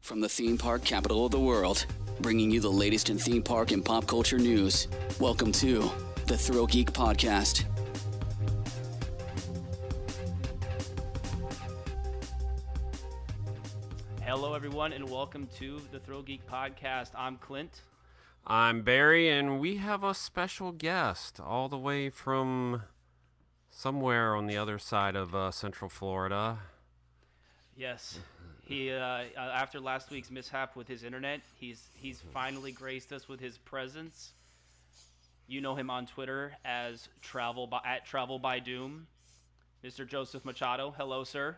From the theme park capital of the world, bringing you the latest in theme park and pop culture news. Welcome to the ThrillGeek Podcast. Hello, everyone, and welcome to the ThrillGeek Podcast. I'm Clint. I'm Barry, and we have a special guest all the way from somewhere on the other side of Central Florida. Yes, he after last week's mishap with his internet, he's finally graced us with his presence. You know him on Twitter as Travel by Doom, Mr. Joseph Machado. Hello, sir.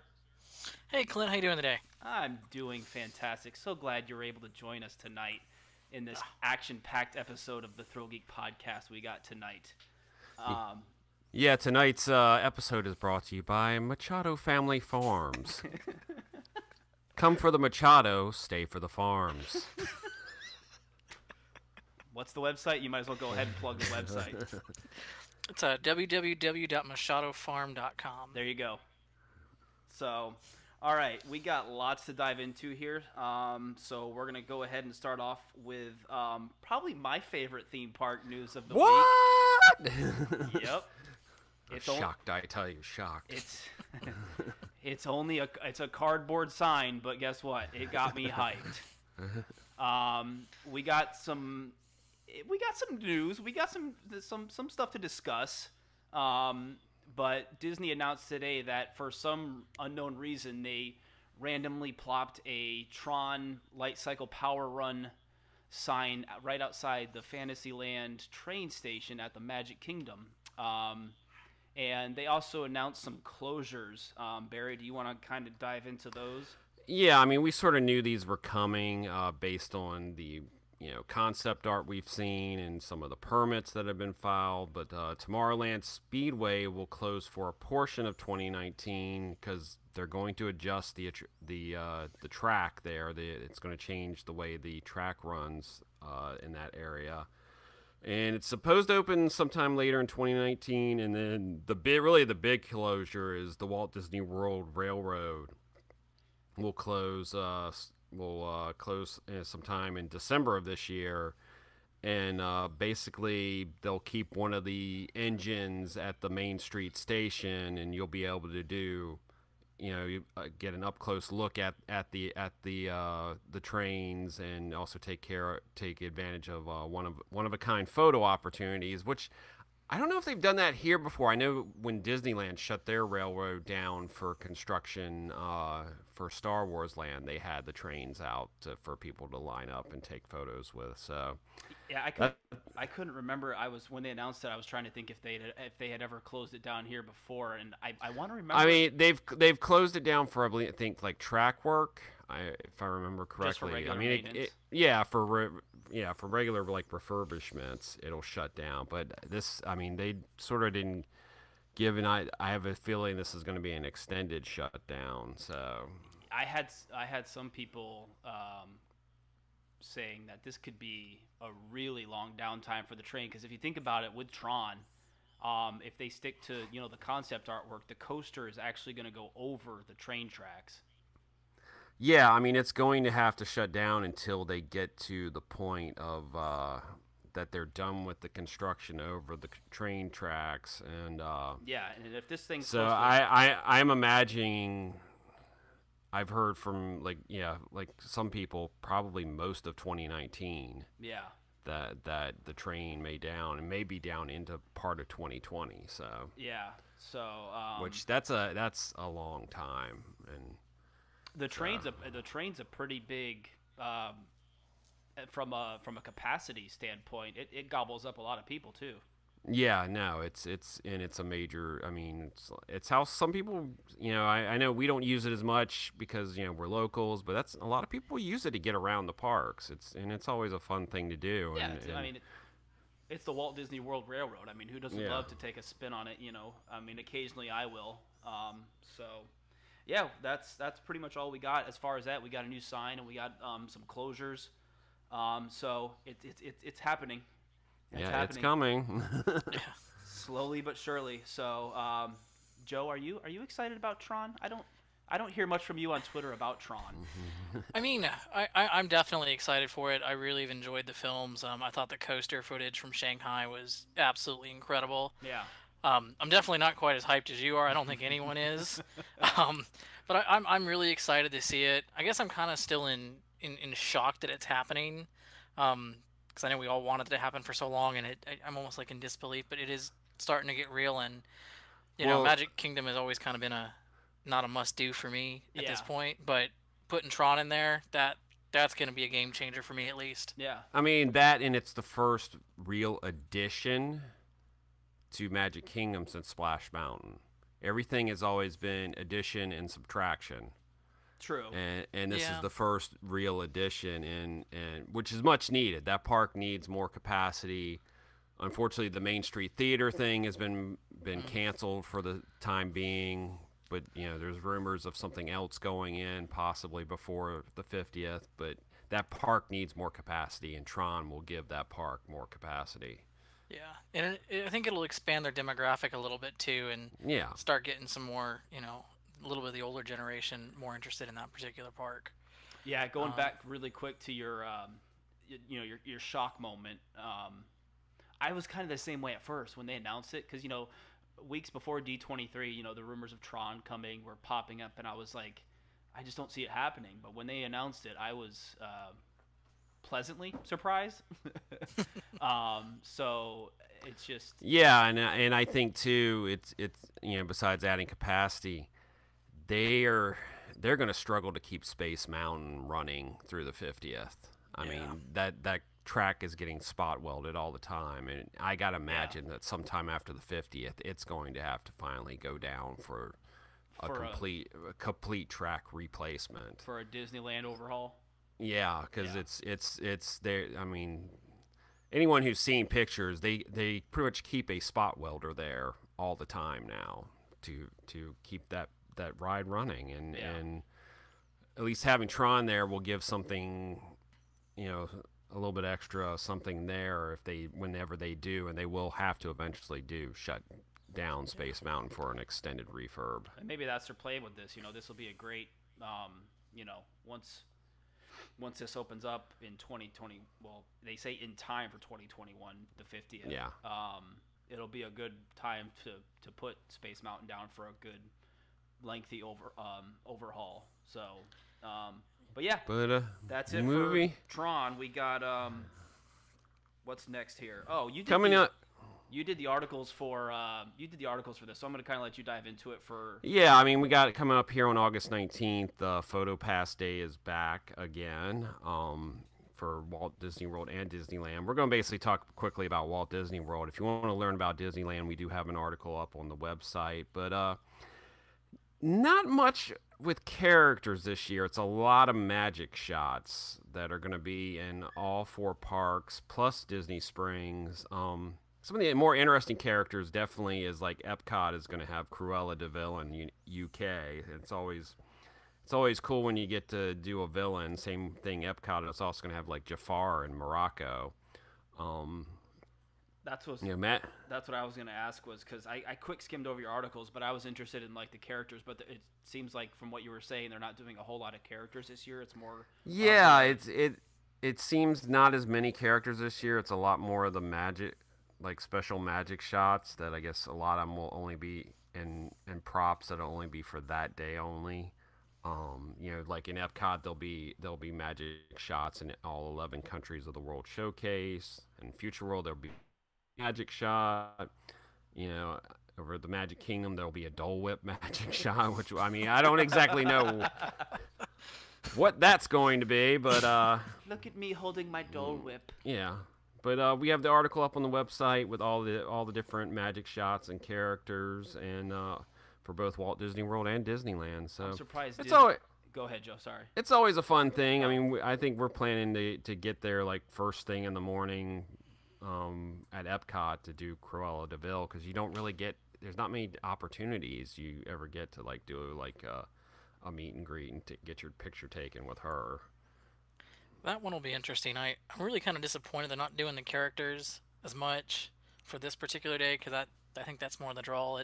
Hey, Clint, how you doing today? I'm doing fantastic. So glad you're able to join us tonight in this action-packed episode of the ThrillGeek Podcast we got tonight. Yeah, tonight's episode is brought to you by Machado Family Farms. Come for the Machado, stay for the farms. What's the website? You might as well go ahead and plug the website. It's www.machadofarm.com. There you go. So, all right, we got lots to dive into here. So we're going to go ahead and start off with probably my favorite theme park news of the week. Yep. It's shocked, I tell you, shocked. It's a cardboard sign, but guess what? It got me hyped. We got some news. We got some stuff to discuss. But Disney announced today that for some unknown reason they randomly plopped a TRON Lightcycle Power Run sign right outside the Fantasyland train station at the Magic Kingdom. And they also announced some closures. Barry, do you want to kind of dive into those? Yeah, I mean, we sort of knew these were coming based on the concept art we've seen and some of the permits that have been filed. But Tomorrowland Speedway will close for a portion of 2019 because they're going to adjust the track there. It's going to change the way the track runs in that area. And it's supposed to open sometime later in 2019, and then the big closure is the Walt Disney World Railroad will close sometime in December of this year, and basically they'll keep one of the engines at the Main Street station, and you'll be able to do get an up close look at the trains, and also take advantage of one of a kind photo opportunities, which I don't know if they've done that here before. I know when Disneyland shut their railroad down for construction for Star Wars Land, they had the trains out for people to line up and take photos with. So yeah, I couldn't remember. When they announced it, I was trying to think if they had ever closed it down here before, and I want to remember. I mean, they've closed it down for I think like track work, if I remember correctly. Just for regular maintenance. For regular like refurbishments, it'll shut down. But this, I mean, they sort of didn't give an. I have a feeling this is going to be an extended shutdown. So I had some people saying that this could be a really long downtime for the train, because if you think about it, with TRON, if they stick to the concept artwork, the coaster is actually going to go over the train tracks. Yeah, I mean, it's going to have to shut down until they get to the point of that they're done with the construction over the train tracks, and yeah, and if this thing's so I'm imagining. I've heard from like some people, probably most of 2019. Yeah. That the train may be down into part of 2020. So yeah, so which that's a long time, and the train's a pretty big from a capacity standpoint. It gobbles up a lot of people too. Yeah, no, it's a major. I mean, it's how some people, I know we don't use it as much because we're locals, but that's a lot of people use it to get around the parks. It's always a fun thing to do. Yeah, I mean, it's the Walt Disney World Railroad. I mean, who doesn't love to take a spin on it? I mean, occasionally I will. So yeah, that's pretty much all we got as far as that. We got a new sign and we got some closures. So it's happening. It's coming. Slowly but surely. So, Joe, are you excited about TRON? I don't hear much from you on Twitter about Tron. I mean, I'm definitely excited for it. I really have enjoyed the films. I thought the coaster footage from Shanghai was absolutely incredible. Yeah. I'm definitely not quite as hyped as you are. I don't think anyone is. But I'm really excited to see it. I guess I'm kind of still in shock that it's happening. Because I know we all wanted it to happen for so long, and I'm almost like in disbelief. But it is starting to get real, and you know, Magic Kingdom has always kind of been not a must-do for me at this point. But putting Tron in there, that's going to be a game changer for me at least. Yeah. I mean, that, and it's the first real addition to Magic Kingdom since Splash Mountain. Everything has always been addition and subtraction. True. And this is the first real addition, and which is much needed. That park needs more capacity. Unfortunately, the Main Street Theater thing has been canceled for the time being, but you know, there's rumors of something else going in possibly before the 50th, but that park needs more capacity, and Tron will give that park more capacity. Yeah, and I think it'll expand their demographic a little bit too, and start getting some more, you know, a little bit of the older generation more interested in that particular park. Yeah, going back really quick to your, you know, your shock moment. I was kind of the same way at first when they announced it, because you know, weeks before D23, you know, the rumors of Tron coming were popping up, and I was like, I just don't see it happening. But when they announced it, I was pleasantly surprised. So it's just and I think too, it's you know, besides adding capacity, they're going to struggle to keep Space Mountain running through the 50th. I mean, that track is getting spot welded all the time, and I gotta imagine that sometime after the 50th, it's going to have to finally go down for a complete track replacement, for a Disneyland overhaul. Yeah, because it's there. I mean, anyone who's seen pictures, they pretty much keep a spot welder there all the time now to keep that ride running, and at least having Tron there will give something, you know, a little bit extra something there whenever they do, and they will have to eventually shut down Space Mountain for an extended refurb. And maybe that's their play with this. You know, this will be a great, you know, once this opens up in 2020, well, they say in time for 2021, the 50th. Yeah. It'll be a good time to put Space Mountain down for a good lengthy overhaul. So, but yeah, that's it movie for Tron. We got what's next here? Oh, you did coming up. You did the articles for this, so I'm going to kind of let you dive into it for. Yeah, I mean, we got it coming up here on August 19th. Photopass Day is back again for Walt Disney World and Disneyland. We're going to basically talk quickly about Walt Disney World. If you want to learn about Disneyland, we do have an article up on the website, but not much with characters this year. It's a lot of magic shots that are going to be in all 4 parks, plus Disney Springs. Some of the more interesting characters definitely is like Epcot is going to have Cruella de Vil in UK. It's always cool when you get to do a villain. Same thing, Epcot is also going to have like Jafar in Morocco. That's what I was going to ask, was because I quick skimmed over your articles, but I was interested in like the characters. But it seems like from what you were saying, they're not doing a whole lot of characters this year. It's more it seems not as many characters this year. It's a lot more of the magic, like special magic shots that I guess a lot of them will only be in props that'll only be for that day only. You know, like in Epcot, there'll be magic shots in all 11 countries of the World Showcase. In Future World, there'll be magic shot. You know, over the Magic Kingdom, there'll be a Dole Whip magic shot, which, I mean, I don't exactly know what that's going to be, but look at me holding my Dole Whip. Yeah. But we have the article up on the website with all the different magic shots and characters, and for both Walt Disney World and Disneyland. So I'm surprised. Go ahead, Joe. Sorry. It's always a fun thing. I mean, I think we're planning to get there like first thing in the morning at Epcot to do Cruella de Vil, because you don't really there's not many opportunities you ever get to like do like a meet and greet and get your picture taken with her. That one will be interesting. I'm really kind of disappointed they're not doing the characters as much for this particular day, because I think that's more the draw.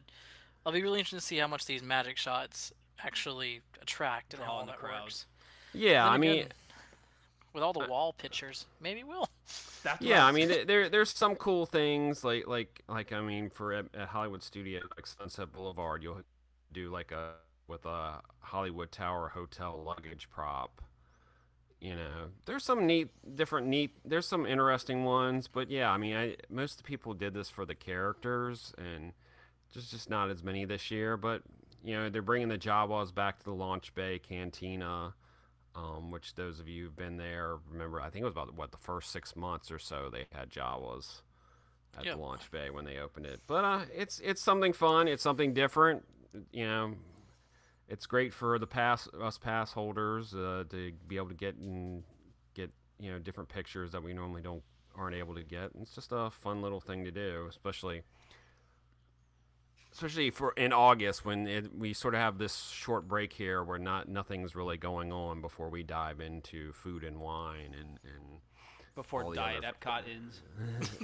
I'll be really interested to see how much these magic shots actually attract and how Draw all in the that crowds. works. Yeah, Then I mean, again, with all the wall pictures, maybe we'll. That's what yeah, I was- mean, there's some cool things like I mean, for at Hollywood Studio, like Sunset Boulevard, you'll do like with a Hollywood Tower hotel luggage prop. You know, there's some there's some interesting ones, but yeah, I mean, most of the people did this for the characters, and just not as many this year. But you know, they're bringing the Jawas back to the Launch Bay Cantina. Which those of you who've been there remember, I think it was about the first 6 months or so they had Jawas at the Launch Bay when they opened it. But it's something fun. It's something different. You know, it's great for us pass holders to be able to get you know, different pictures that we normally aren't able to get. And it's just a fun little thing to do, especially for in August when we sort of have this short break here where nothing's really going on before we dive into food and wine and before Diet Epcot ends.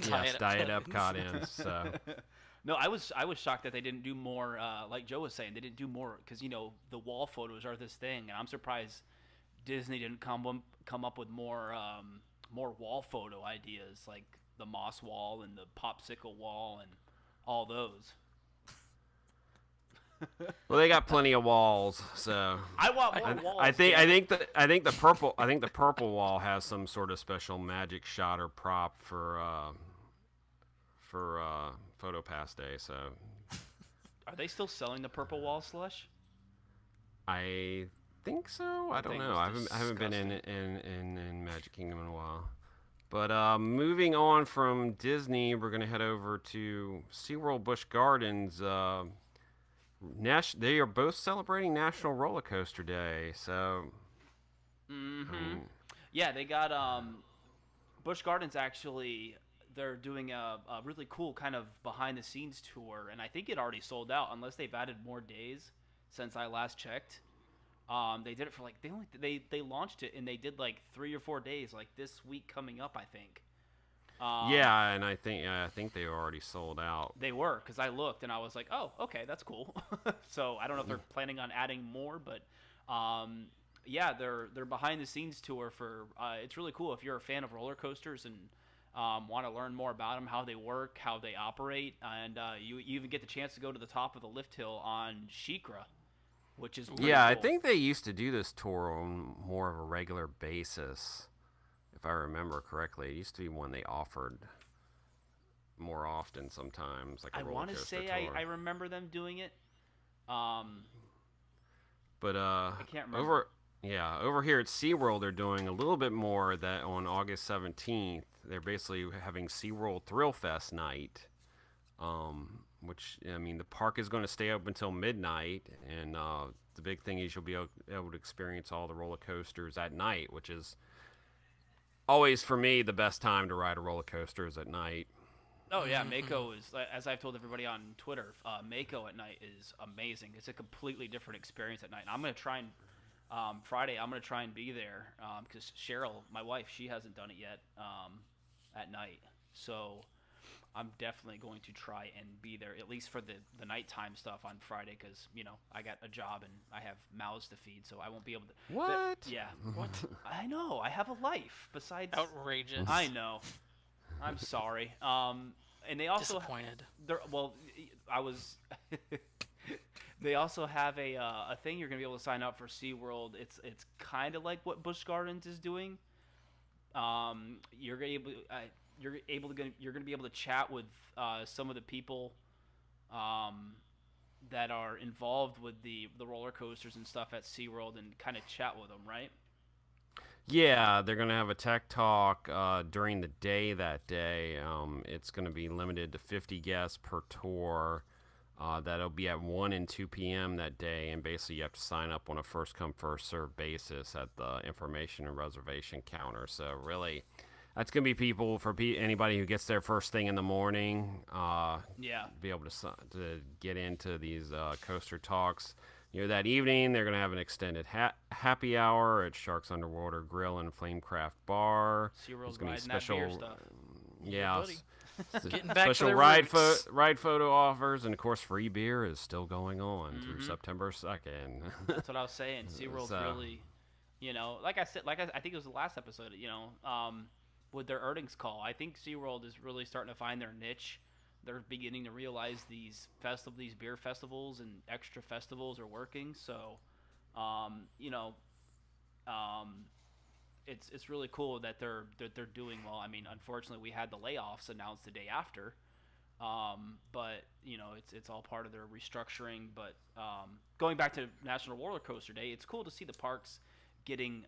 Yes, Diet Epcot ends. So. No, I was shocked that they didn't do more. Like Joe was saying, they didn't do more because you know the wall photos are this thing, and I'm surprised Disney didn't come up with more wall photo ideas like the moss wall and the popsicle wall and all those. Well, they got plenty of walls, so I want more walls. I think the purple wall has some sort of special magic shot or prop for Photopass Day. So, are they still selling the purple wall slush? I think so. I don't know. I haven't been in Magic Kingdom in a while. But moving on from Disney, we're gonna head over to SeaWorld Busch Gardens. They are both celebrating National Roller Coaster Day, so. Yeah, they got Busch Gardens actually. They're doing a really cool kind of behind the scenes tour, and I think it already sold out unless they've added more days since I last checked. They did it for like they launched it and they did like 3 or 4 days, like this week coming up, I think. Yeah, and I think they already sold out. They were, because I looked and I was like, oh, okay, that's cool. So I don't know if they're planning on adding more, but yeah, they're behind the scenes tour for. It's really cool if you're a fan of roller coasters and want to learn more about them, how they work, how they operate, and you even get the chance to go to the top of the lift hill on SheiKra, which is pretty cool. I think they used to do this tour on more of a regular basis. If I remember correctly, it used to be one they offered more often sometimes. Like I want to say I remember them doing it. But I can't remember. Over here at SeaWorld, they're doing a little bit more. That on August 17th, they're basically having SeaWorld Thrill Fest night. Which, I mean, the park is going to stay open until midnight, and the big thing is you'll be able to experience all the roller coasters at night, which is always, for me, the best time to ride a roller coaster is at night. Oh, yeah, Mako is, as I've told everybody on Twitter, Mako at night is amazing. It's a completely different experience at night. And I'm going to try and, Friday, I'm going to try and be there, because Cheryl, my wife, she hasn't done it yet at night. So I'm definitely going to try and be there, at least for the nighttime stuff on Friday, because, you know, I got a job and I have mouths to feed, so I won't be able to. What? Yeah. What? I know. I have a life besides. Outrageous. I know. I'm sorry. And they also disappointed. I was. They also have a thing you're gonna be able to sign up for SeaWorld. It's kind of like what Busch Gardens is doing. You're gonna be able to chat with some of the people that are involved with the roller coasters and stuff at SeaWorld and kind of chat with them, right? Yeah, they're going to have a tech talk during the day that day. It's going to be limited to 50 guests per tour. That'll be at 1 and 2 p.m. that day, and basically you have to sign up on a first-come, first-served basis at the information and reservation counter. So really, that's going to be people for anybody who gets there first thing in the morning. Be able to get into these coaster talks. You know, that evening they're going to have an extended happy hour at Sharks Underwater Grill and Flamecraft Bar. SeaWorld's going to be special. That beer stuff. Yeah, Getting back to Special their ride roots. photo offers, and of course, free beer is still going on through September 2nd. That's what I was saying. SeaWorld's really, like I said, I think it was the last episode, with their earnings call. I think SeaWorld is really starting to find their niche. They're beginning to realize these beer festivals and extra festivals are working. So, it's really cool that they're doing well. I mean, unfortunately, we had the layoffs announced the day after, but it's all part of their restructuring. But going back to National Roller Coaster Day, it's cool to see the parks getting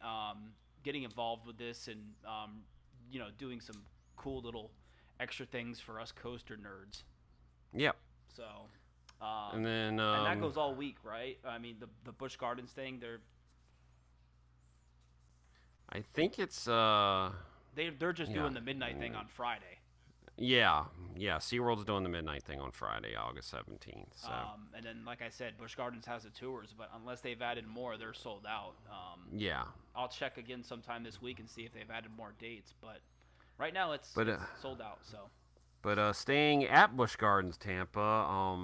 involved with this and doing some cool little extra things for us coaster nerds. Yep. So, and then and that goes all week, right? I mean, the Busch Gardens thing, I think it's they're just doing the midnight thing on Friday. Yeah. SeaWorld's doing the midnight thing on Friday, August 17th. So. And then, like I said, Busch Gardens has the tours, but unless they've added more, they're sold out. Yeah. I'll check again sometime this week and see if they've added more dates, but right now it's sold out. So. But staying at Busch Gardens, Tampa,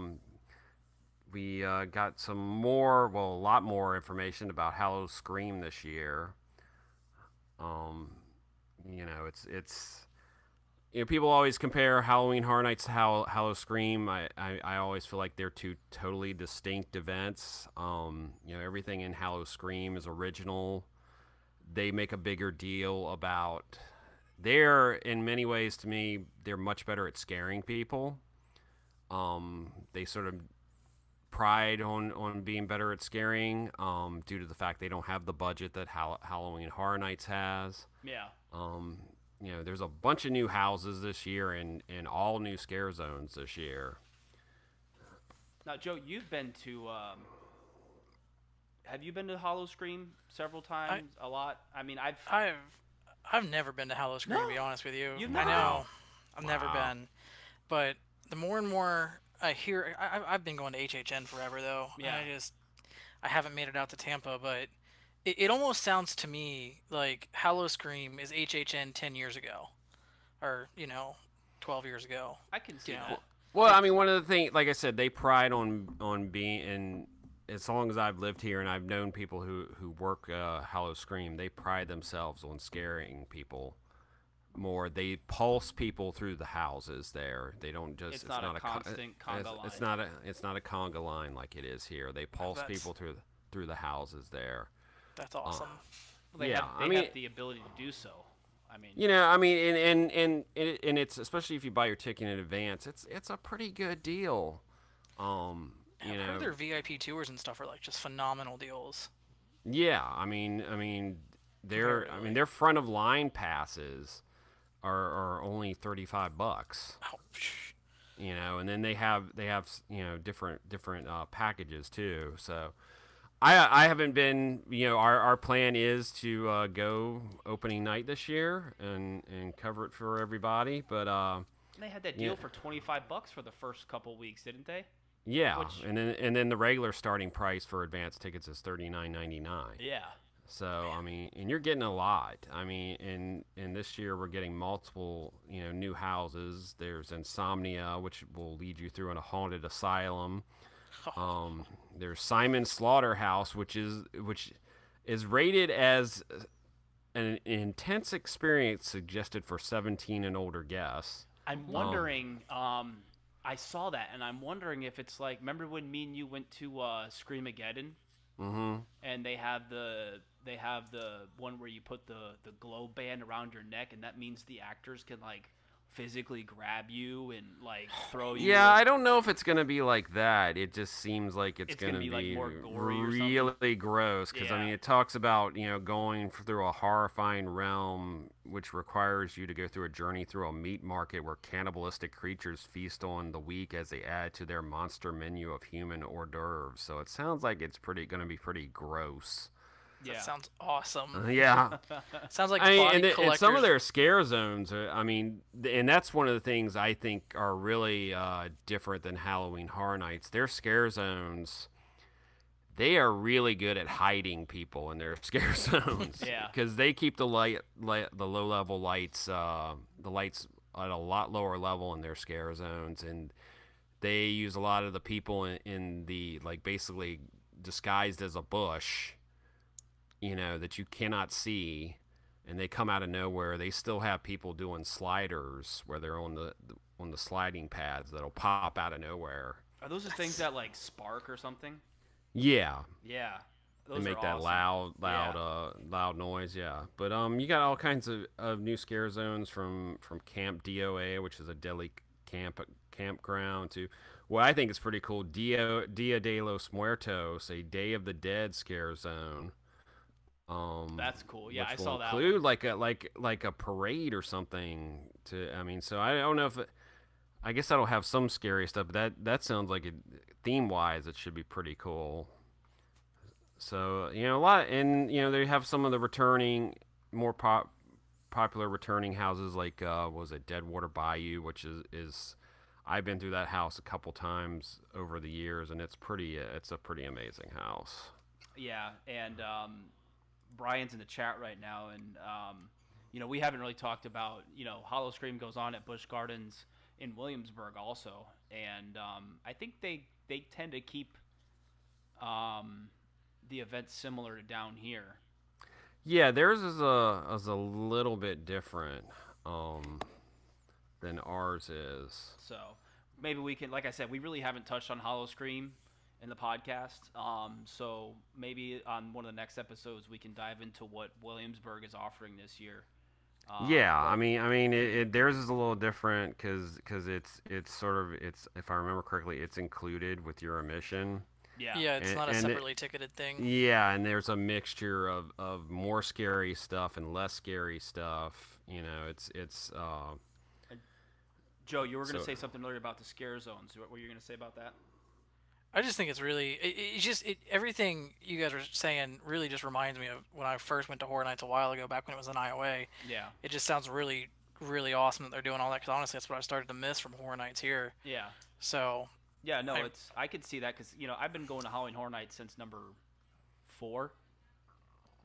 we got a lot more information about Howl-O-Scream this year. People always compare Halloween Horror Nights to Howl-O-Scream. I always feel like they're two totally distinct events. Everything in Howl-O-Scream is original. They make a bigger deal about. In many ways, to me, they're much better at scaring people. They sort of pride on being better at scaring due to the fact they don't have the budget that Halloween Horror Nights has. Yeah. There's a bunch of new houses this year and all new scare zones this year. Now, Joe, you've been to have you been to Howl-O-Scream several times? A lot? I mean, I've never been to Howl-O-Scream, to be honest with you. You've not? I know. I've never been. But the more and more I hear, I've been going to HHN forever, though. Yeah. And I haven't made it out to Tampa, but it almost sounds to me like Howl-O-Scream is HHN 10 years ago. Or, 12 years ago. I can see that. Well, I mean, one of the things, like I said, they pride on being, and as long as I've lived here and I've known people who work Howl-O-Scream, they pride themselves on scaring people more. They pulse people through the houses there. They don't just. It's not a constant conga line. It's not a conga line like it is here. They pulse people through the houses there. That's awesome. Well, they have the ability to do so. I mean, and it's, especially if you buy your ticket in advance, it's a pretty good deal. I've heard their VIP tours and stuff are like just phenomenal deals. Yeah, I mean, their front of line passes are only $35. Ouch. And then they have different packages too. So I haven't been. Our plan is to go opening night this year and cover it for everybody. But they had that deal for $25 for the first couple weeks, didn't they? Yeah, and then the regular starting price for advanced tickets is $39.99. Yeah. So I mean, and you're getting a lot. I mean, and this year we're getting multiple new houses. There's Insomnia, which will lead you through in a haunted asylum. There's Simon's Slaughterhouse, which is rated as an intense experience suggested for 17 and older guests. I'm wondering. I saw that, and I'm wondering if it's like, remember when me and you went to Screamageddon? Mm-hmm. And they have the one where you put the glow band around your neck, and that means the actors can like physically grab you and like throw you. Yeah, I don't know if it's gonna be like that. It just seems like it's gonna be like more gory or really gross. Because I mean, it talks about going through a horrifying realm, which requires you to go through a journey through a meat market where cannibalistic creatures feast on the weak as they add to their monster menu of human hors d'oeuvres. So it sounds like it's gonna be pretty gross. Yeah. That sounds awesome. Yeah. Sounds like and some of their scare zones, and that's one of the things I think are really different than Halloween Horror Nights. Their scare zones, they are really good at hiding people in their scare zones. Yeah. Because they keep the low-level lights, at a lot lower level in their scare zones, and they use a lot of the people in the, like, basically disguised as a bush, you know, that you cannot see, and they come out of nowhere. They still have people doing sliders where they're on the sliding pads that'll pop out of nowhere. Are those the things that like spark or something? Yeah. Yeah. They make that awesome. loud noise, yeah. But you got all kinds of new scare zones from Camp DOA, which is a deadly campground, to what I think is pretty cool, Dia de los Muertos, a Day of the Dead scare zone. That's cool. Yeah, I saw that. Include like a parade or something. So I don't know if I guess that'll have some scary stuff. But that sounds like theme wise, it should be pretty cool. So, you know, a lot, and, you know, they have some of the returning, more popular returning houses, like, was it Deadwater Bayou, which is I've been through that house a couple times over the years, and it's a pretty amazing house. Yeah, and Brian's in the chat right now, and, you know, we haven't really talked about, you know, Howl-O-Scream goes on at Busch Gardens in Williamsburg also, and I think they tend to keep the events similar to down here. Yeah, theirs is a little bit different than ours is. So maybe we can, like I said, we really haven't touched on Howl-O-Scream in the podcast. So maybe on one of the next episodes we can dive into what Williamsburg is offering this year. I mean, theirs is a little different because it's if I remember correctly, it's included with your admission. Yeah, it's not a separately ticketed thing. Yeah, and there's a mixture of more scary stuff and less scary stuff. You know, it's Joe, you were going to say something earlier about the scare zones. What were you going to say about that? I just think it's really everything you guys are saying really just reminds me of when I first went to Horror Nights a while ago, back when it was in IOA. Yeah. It just sounds really, really awesome that they're doing all that, because honestly, that's what I started to miss from Horror Nights here. Yeah. So. Yeah, no, I could see that, because, you know, I've been going to Halloween Horror Nights since number 4,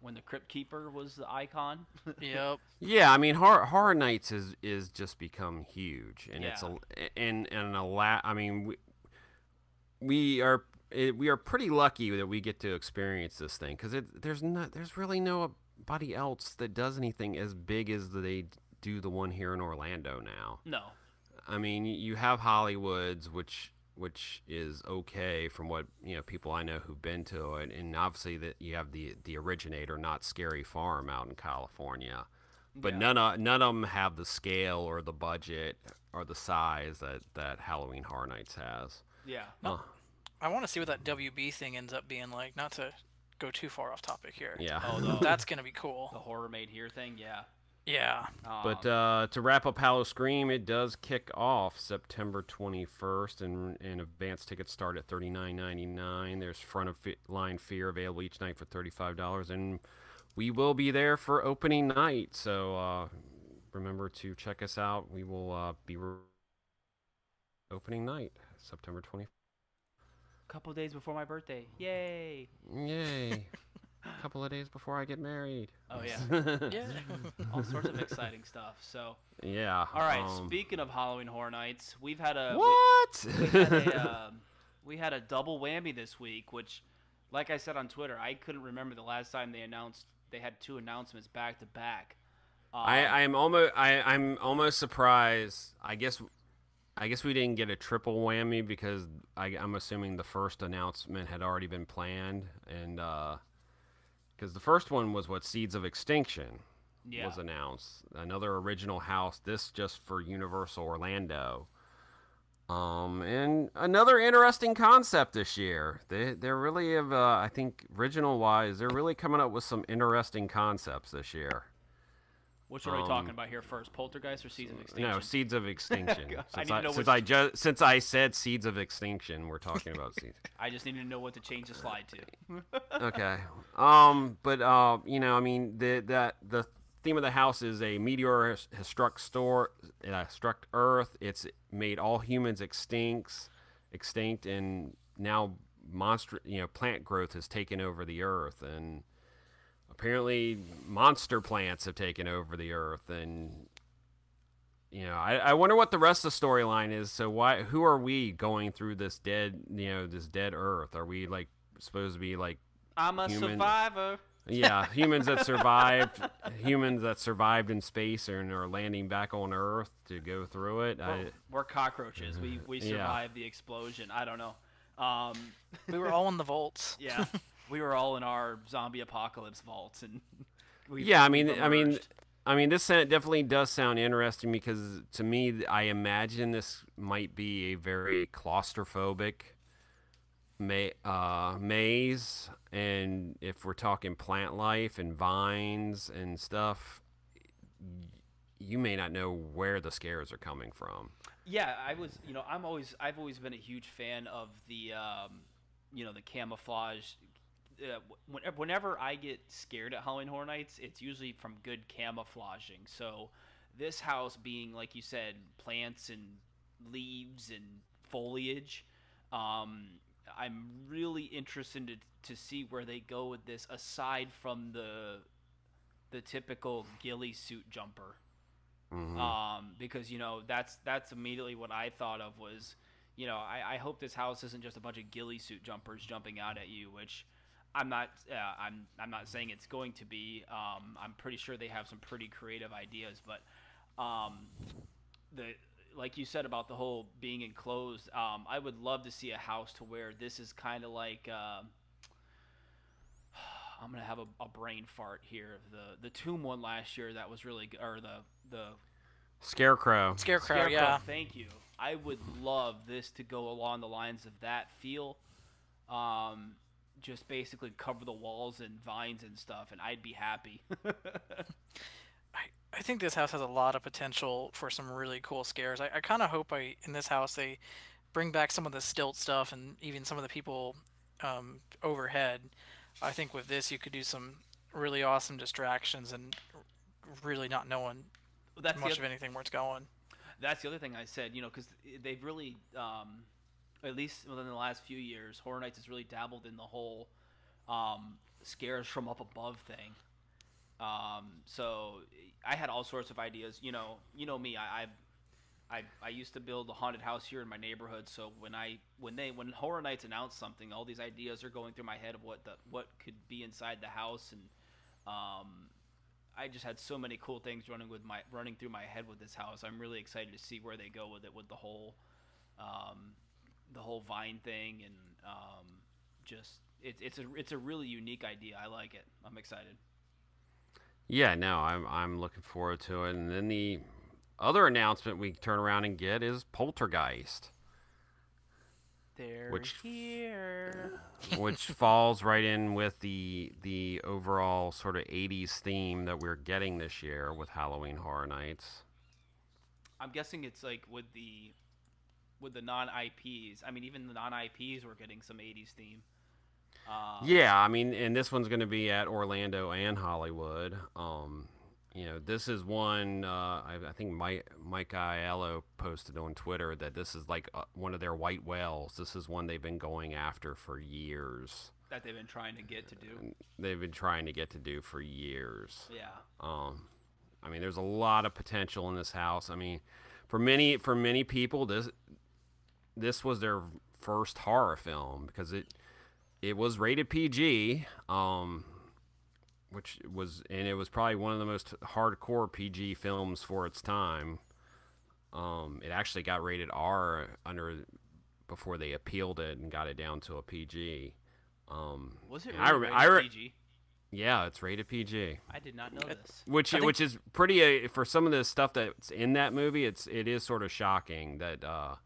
when the Crypt Keeper was the icon. Yep. Yeah, I mean, Horror Nights is just become huge, and I mean, we are pretty lucky that we get to experience this thing, because there's really nobody else that does anything as big as they do the one here in Orlando now. No. I mean, you have Hollywood's, which is okay from what, you know, people I know who've been to it, and obviously that you have the originator, Not Scary Farm, out in California, but none of them have the scale or the budget or the size that Halloween Horror Nights has. Yeah. No, I want to see what that WB thing ends up being like. Not to go too far off topic here. Yeah. That's gonna be cool. The Horror Made Here thing, yeah. Yeah. But to wrap up Howl-O-Scream, it does kick off September 21st, and advance tickets start at $39.99. There's front of line fear available each night for $35, and we will be there for opening night. So remember to check us out. We will be opening night September 21st. A couple days before my birthday. Yay! Yay! A couple of days before I get married. Oh yeah. Yeah. All sorts of exciting stuff. So. Yeah. All right. Speaking of Halloween Horror Nights, we've had a we had a double whammy this week, which, like I said on Twitter, I couldn't remember the last time they had 2 announcements back to back. I'm almost surprised. I guess we didn't get a triple whammy because I'm assuming the first announcement had already been planned, and because the first one was Seeds of Extinction was announced. Another original house, this just for Universal Orlando. And another interesting concept this year. They're really have, I think, original-wise, they're really coming up with some interesting concepts this year. Which are we talking about here first? Poltergeist or Seeds of Extinction? No, Seeds of Extinction. Since I said Seeds of Extinction, we're talking about Seeds. I just needed to know what to change the slide to. Okay. You know, I mean, the theme of the house is a meteor has struck Earth. It's made all humans extinct, and now plant growth has taken over the Earth, and apparently monster plants have taken over the Earth, and I wonder what the rest of the storyline is. So who are we going through this dead Earth? Are we like supposed to be like I'm a survivor. Yeah, humans that survived in space and are landing back on Earth to go through it. We're cockroaches. We survived the explosion. I don't know. We were all in the vaults. Yeah, we were all in our zombie apocalypse vaults, and this definitely does sound interesting because to me, I imagine this might be a very claustrophobic maze, and if we're talking plant life and vines and stuff, you may not know where the scares are coming from. Yeah, I've always been a huge fan of the the camouflage. Whenever I get scared at Halloween Horror Nights, it's usually from good camouflaging. So this house being, like you said, plants and leaves and foliage, I'm really interested to see where they go with this, aside from the typical ghillie suit jumper. Mm-hmm. Because that's immediately what I thought of was, I hope this house isn't just a bunch of ghillie suit jumpers jumping out at you, which I'm not saying it's going to be. I'm pretty sure they have some pretty creative ideas, but like you said about the whole being enclosed, I would love to see a house to where this is kind of like I'm gonna have a brain fart here. The Tomb one last year that was really good, or the Scarecrow. Yeah. Thank you. I would love this to go along the lines of that feel. Just basically cover the walls and vines and stuff, and I'd be happy. I think this house has a lot of potential for some really cool scares. I kind of hope in this house they bring back some of the stilt stuff and even some of the people overhead. I think with this you could do some really awesome distractions and really not knowing much of anything where it's going. That's the other thing I said, because they've really, at least within the last few years, Horror Nights has really dabbled in the whole scares from up above thing. So I had all sorts of ideas. You know me. I used to build a haunted house here in my neighborhood. So when Horror Nights announced something, all these ideas are going through my head of what could be inside the house, and I just had so many cool things running through my head with this house. I'm really excited to see where they go with it, with the whole vine thing, and just it's a really unique idea. I like it. I'm excited. Yeah, no, I'm looking forward to it. And then the other announcement we turn around and get is Poltergeist. They're here. Which falls right in with the overall sort of 80s theme that we're getting this year with Halloween Horror Nights. I'm guessing it's like with the non-IPs. I mean, even the non-IPs were getting some 80s theme. Yeah, I mean, and this one's going to be at Orlando and Hollywood. This is one, I think Mike Aiello posted on Twitter that this is like one of their white whales. This is one they've been going after for years. That they've been trying to get to do. They've been trying to get to do for years. Yeah. I mean, there's a lot of potential in this house. I mean, for many people, this was their first horror film because it was rated PG, which was probably one of the most hardcore PG films for its time. It actually got rated R before they appealed it and got it down to a PG. Was it rated PG? Yeah, it's rated PG. I did not know this. Which is pretty for some of the stuff that's in that movie. It is sort of shocking that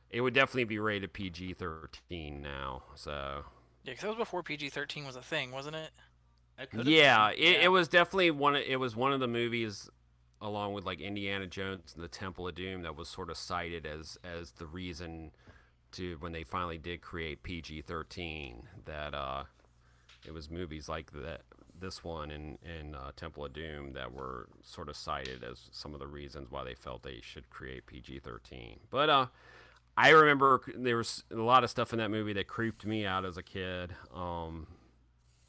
it would definitely be rated PG-13 now. So. Yeah, because that was before PG-13 was a thing, wasn't it? Yeah, it was definitely one of the movies, along with like Indiana Jones and the Temple of Doom, that was sort of cited as the reason to when they finally did create PG-13. That it was movies like this one and Temple of Doom that were sort of cited as some of the reasons why they felt they should create PG-13. But I remember there was a lot of stuff in that movie that creeped me out as a kid.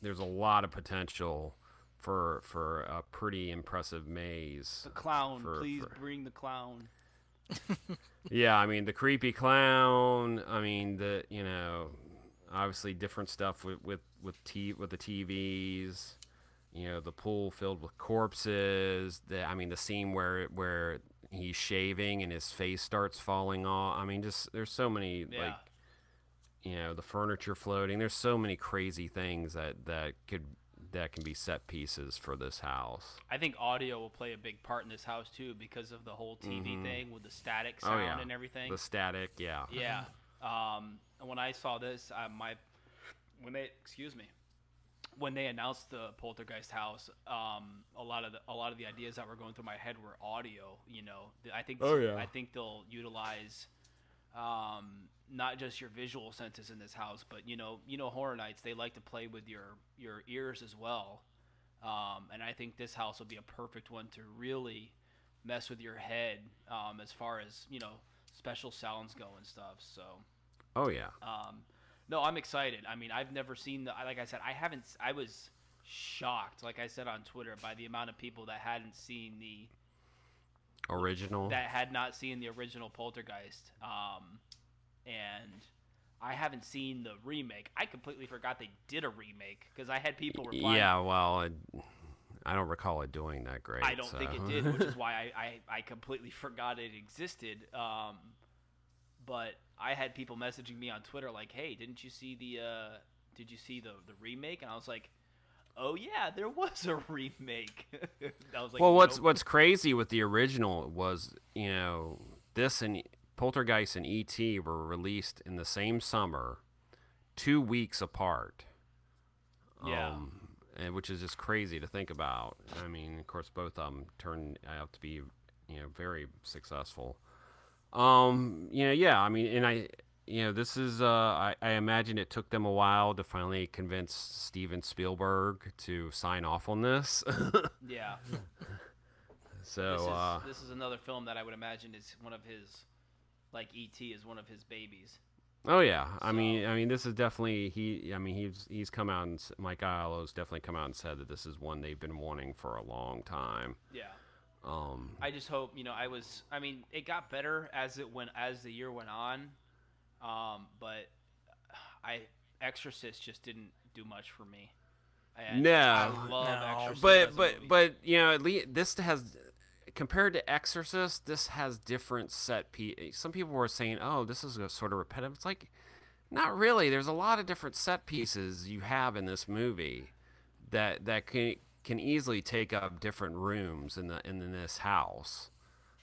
There's a lot of potential for a pretty impressive maze. The clown, please bring the clown. Yeah, I mean the creepy clown. I mean obviously different stuff with the TVs. The pool filled with corpses. The scene where he's shaving and his face starts falling off. I mean, just there's so many the furniture floating. There's so many crazy things that can be set pieces for this house. I think audio will play a big part in this house too because of the whole TV thing with the static sound and everything. The static, yeah. Yeah. When I saw this, when they announced the Poltergeist house, a lot of the ideas that were going through my head were audio. I think they'll utilize not just your visual senses in this house, but Horror Nights, they like to play with your ears as well. And I think this house will be a perfect one to really mess with your head as far as special sounds go and stuff. So. Oh yeah. No, I'm excited. I mean, I've never seen like I said, I was shocked, like I said on Twitter, by the amount of people that hadn't seen the original. That had not seen the original Poltergeist. And I haven't seen the remake. I completely forgot they did a remake because I had people replying. Yeah, well, I don't recall it doing that great. I don't think it did, which is why I completely forgot it existed. But I had people messaging me on Twitter like, "Hey, did you see the remake?" And I was like, "Oh yeah, there was a remake." I was like, well, what's crazy with the original was this and Poltergeist and E.T. were released in the same summer, 2 weeks apart. Yeah. And which is just crazy to think about. I mean, of course, both of them turned out to be very successful. Yeah, I mean, and this is, I imagine it took them a while to finally convince Steven Spielberg to sign off on this. Yeah. So, this is another film that I would imagine is one of his, like E.T. is one of his babies. Oh yeah, I mean, this is definitely he's come out and Mike Aiello's definitely come out and said that this is one they've been wanting for a long time. Yeah. I just hope it got better as the year went on, but Exorcist just didn't do much for me. And I love Exorcist. But at least this has, compared to Exorcist, this has different set pieces. Some people were saying, "Oh, this is a sort of repetitive." It's like, not really. There's a lot of different set pieces you have in this movie that can easily take up different rooms in this house.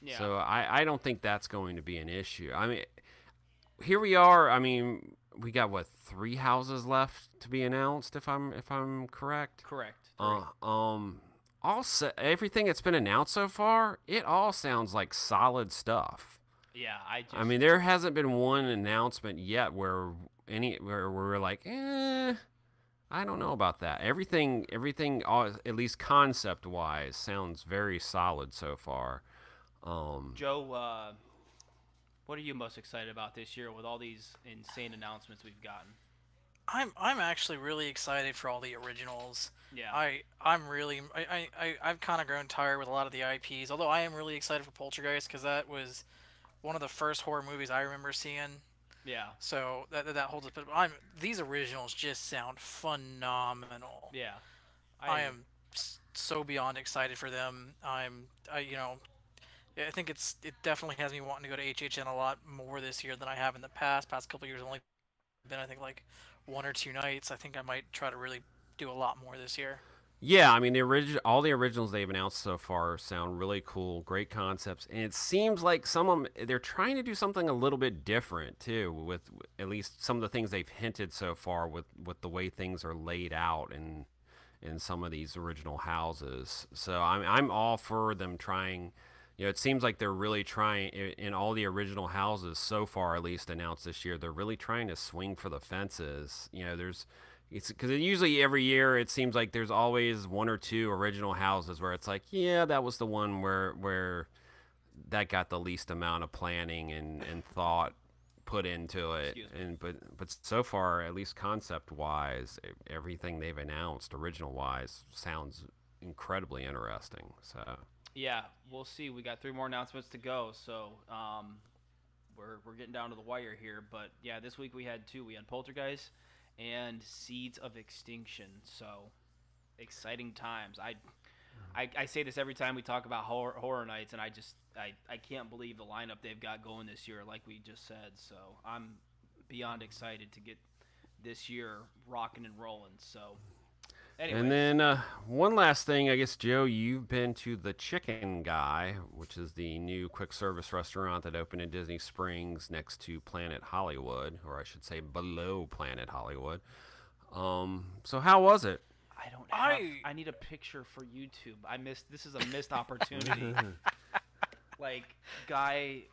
Yeah. So I don't think that's going to be an issue. I mean, here we are. I mean, we got 3 houses left to be announced, if I'm correct. Correct. Everything that's been announced so far, it all sounds like solid stuff. Yeah, I mean, there hasn't been one announcement yet where we're like, I don't know about that. Everything, at least concept-wise, sounds very solid so far. Joe, what are you most excited about this year with all these insane announcements we've gotten? I'm actually really excited for all the originals. Yeah. I've kind of grown tired with a lot of the IPs, although I am really excited for Poltergeist because that was one of the first horror movies I remember seeing. Yeah. So that holds up. But these originals just sound phenomenal. Yeah. I am so beyond excited for them. I think it definitely has me wanting to go to HHN a lot more this year than I have in the past. Past couple of years, only been I think like 1 or 2 nights. I think I might try to really do a lot more this year. Yeah, I mean all the originals they've announced so far sound really cool, great concepts, and it seems like some of them they're trying to do something a little bit different too, with at least some of the things they've hinted so far with the way things are laid out in some of these original houses. So I'm all for them trying. It seems like they're really trying in all the original houses so far, at least announced this year. They're really trying to swing for the fences. It's because usually every year it seems like there's always 1 or 2 original houses where it's like, yeah, that was the one where that got the least amount of planning and thought put into it. But so far, at least concept wise, everything they've announced original wise sounds incredibly interesting. So Yeah, we'll see. We got 3 more announcements to go, so we're getting down to the wire here. But yeah, this week we had 2. We had Poltergeist and Seeds of Extinction. So exciting times. I say this every time we talk about horror nights, and I can't believe the lineup they've got going this year, like we just said. So I'm beyond excited to get this year rocking and rolling. So anyway. And then one last thing, I guess, Joe, you've been to the Chicken Guy, which is the new quick service restaurant that opened in Disney Springs next to Planet Hollywood, or I should say below Planet Hollywood. So how was it? I need a picture for YouTube. This is a missed opportunity. Like, guy,